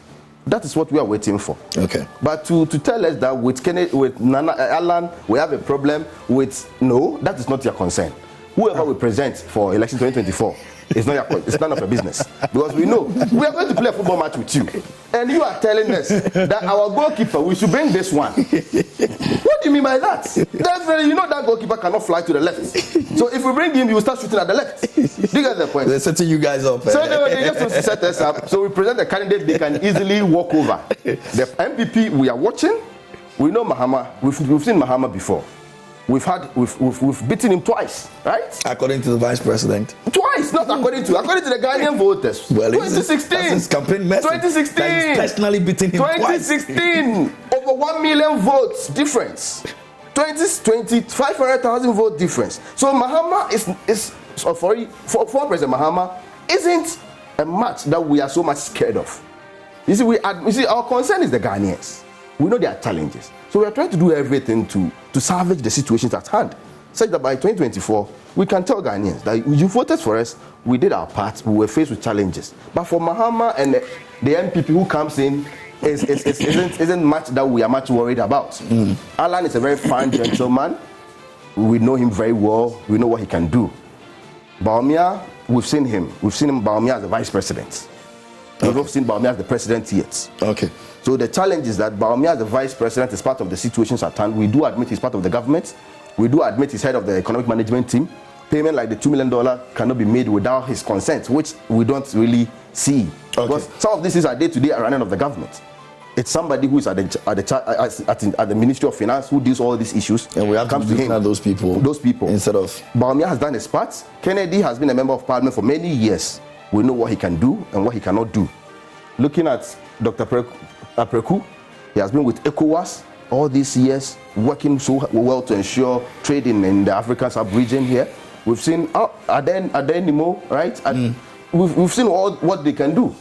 That is what we are waiting for. Okay. But to tell us that with Kennedy, with Nana, Alan, we have a problem with, no, that is not your concern. Whoever we present for election 2024, it's none of your business. Because we know we are going to play a football match with you. And you are telling us that our goalkeeper, we should bring this one. What do you mean by that? Definitely, you know that goalkeeper cannot fly to the left. So if we bring him, he will start shooting at the left. Do you get the point? They're setting you guys up. So they just want to set us up. So we present a candidate they can easily walk over. The MPP we are watching, we know Mahama. We've seen Mahama before. We've beaten him twice, right? According to the vice president. Twice, not according to the Ghanaian voters. Well, 2016. That's his campaign message. 2016. He's personally beating him 2016. Twice. Over 1 million votes difference. 2020, 500,000 vote difference. So Mahama for President Mahama isn't a match that we are so much scared of. You see, our concern is the Ghanaians. We know there are challenges. So we are trying to do everything to salvage the situations at hand, such that by 2024, we can tell Ghanaians that you voted for us, we did our part, we were faced with challenges. But for Mahama and the MPP who comes in, isn't much that we are much worried about. Alan is a very fine gentleman. We know him very well. We know what he can do. Bawumia, we've seen him. We've seen Bawumia as the vice president. We've not seen Bawumia as the president yet. Okay. So the challenge is that Bawumia as the vice president is part of the situations at hand. We do admit he's part of the government. We do admit he's head of the economic management team. Payment like the $2 million cannot be made without his consent, which we don't really see. Okay. Because some of this is a day-to-day running of the government. It's somebody who is at the Ministry of Finance who deals all these issues. And we have to look at those people. Instead of... Bawumia has done his part. Kennedy has been a member of parliament for many years. We know what he can do and what he cannot do. Looking at Dr. Apreku, he has been with ECOWAS all these years, working so well to ensure trade in the African sub-region here. We've seen Adenimo, right? And we've seen all what they can do.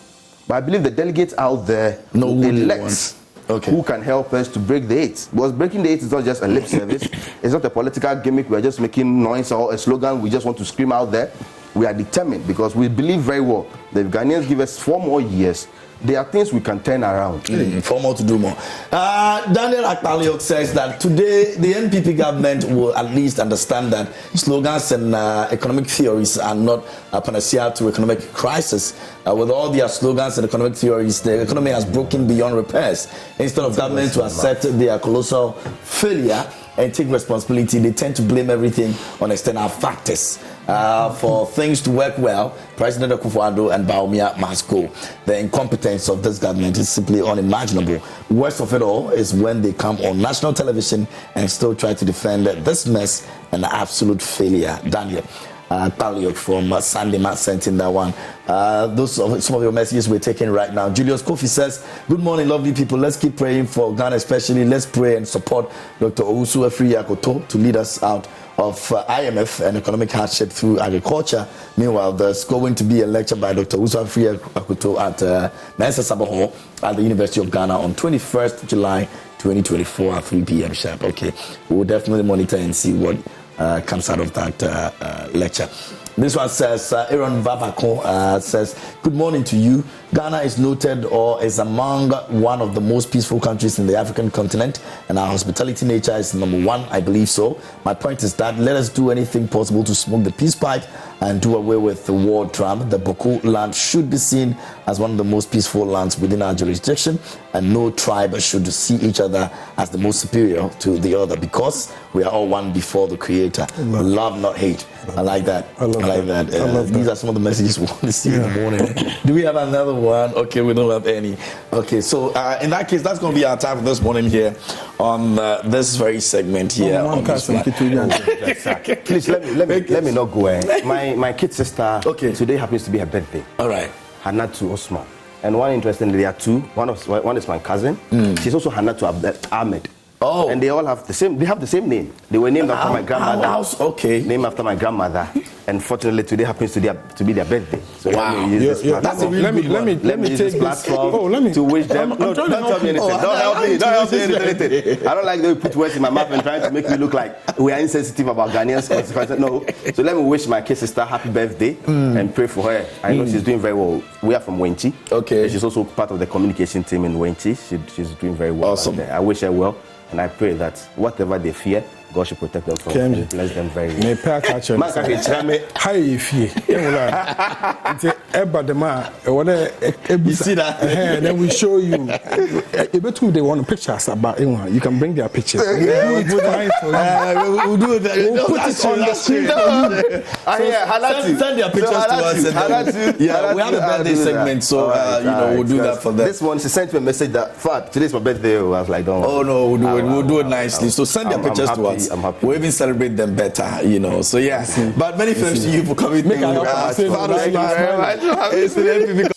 But I believe the delegates out there elect who can help us to break the eight. Because breaking the eight is not just a lip service. It's not a political gimmick. We're just making noise or a slogan we just want to scream out there. We are determined because we believe very well that if Ghanaians give us 4 more years, there are things we can turn around. For more to do more. Daniel Akpaliok says that today the NPP government will at least understand that slogans and economic theories are not a panacea to economic crisis. With all their slogans and economic theories, the economy has broken beyond repairs. Instead of government to accept their colossal failure and take responsibility, they tend to blame everything on external factors. For things to work well, President Akufo-Addo and Bawumia must go. The incompetence of this government is simply unimaginable. Worst of it all is when they come on national television and still try to defend this mess and absolute failure. Daniel Akpaliok from Sunday Mat sent in that one. Some of your messages we're taking right now. Julius Kofi says, good morning, lovely people. Let's keep praying for Ghana, especially. Let's pray and support Dr. Owusu Afriyie-Akoto to lead us out of IMF and economic hardship through agriculture. Meanwhile, there's going to be a lecture by Dr. Owusu Afriyie-Akoto at Mensa Sabah at the University of Ghana on 21st July 2024 at 3 p.m. sharp. Okay, we'll definitely monitor and see what comes out of that lecture. This one says, Aaron Vavako says, good morning to you. Ghana is noted or is among one of the most peaceful countries in the African continent, and our hospitality nature is number one, I believe so. My point is that let us do anything possible to smoke the peace pipe and do away with the war drum. The Boko land should be seen as one of the most peaceful lands within our jurisdiction, and no tribe should see each other as the most superior to the other, because we are all one before the Creator. Love, not hate. I like that. I like that. These are some of the messages we want to see in the morning. Do we have another one? Okay, we don't have any. Okay, so in that case, that's going to be our time for this morning here on this very segment here. Please let me not go. My kid sister today happens to be her birthday. All right. Hannatu Osman. And one interestingly, there are two. One is my cousin. She's also Hannatu Ahmed. Oh. And they all have the same. They have the same name. They were named after my grandmother. Okay. Named after my grandmother. And fortunately, today happens to be their birthday. So wow. let me use this platform. Let me use take this platform to wish them. Don't tell me anything. Don't help me. Don't help me anything. I don't like that you put words in my mouth and trying to make me look like we are insensitive about Ghanaians. No. So let me wish my kid sister happy birthday and pray for her. I know she's doing very well. We are from Wenchi. Okay. She's also part of the communication team in Wenchi. She's doing very well. Awesome. I wish her well. And I pray that whatever they fear, God should protect them from and bless them very well. Me pay catch on. How you feel? You see that? Then we show you. If they want pictures about anyone, you can bring their pictures. We'll do that. We'll put it on the screen. Send their pictures to us. Yeah, we have a birthday segment, so we'll do that for them. This one, she sent me a message that, "Fat, today's my birthday." I was like, "Don't." Oh no, we'll do it. We'll do it nicely. So send their pictures to us. I'm happy. We'll even celebrate them better, So yeah. But many thanks to you for coming. Make Thank you very much.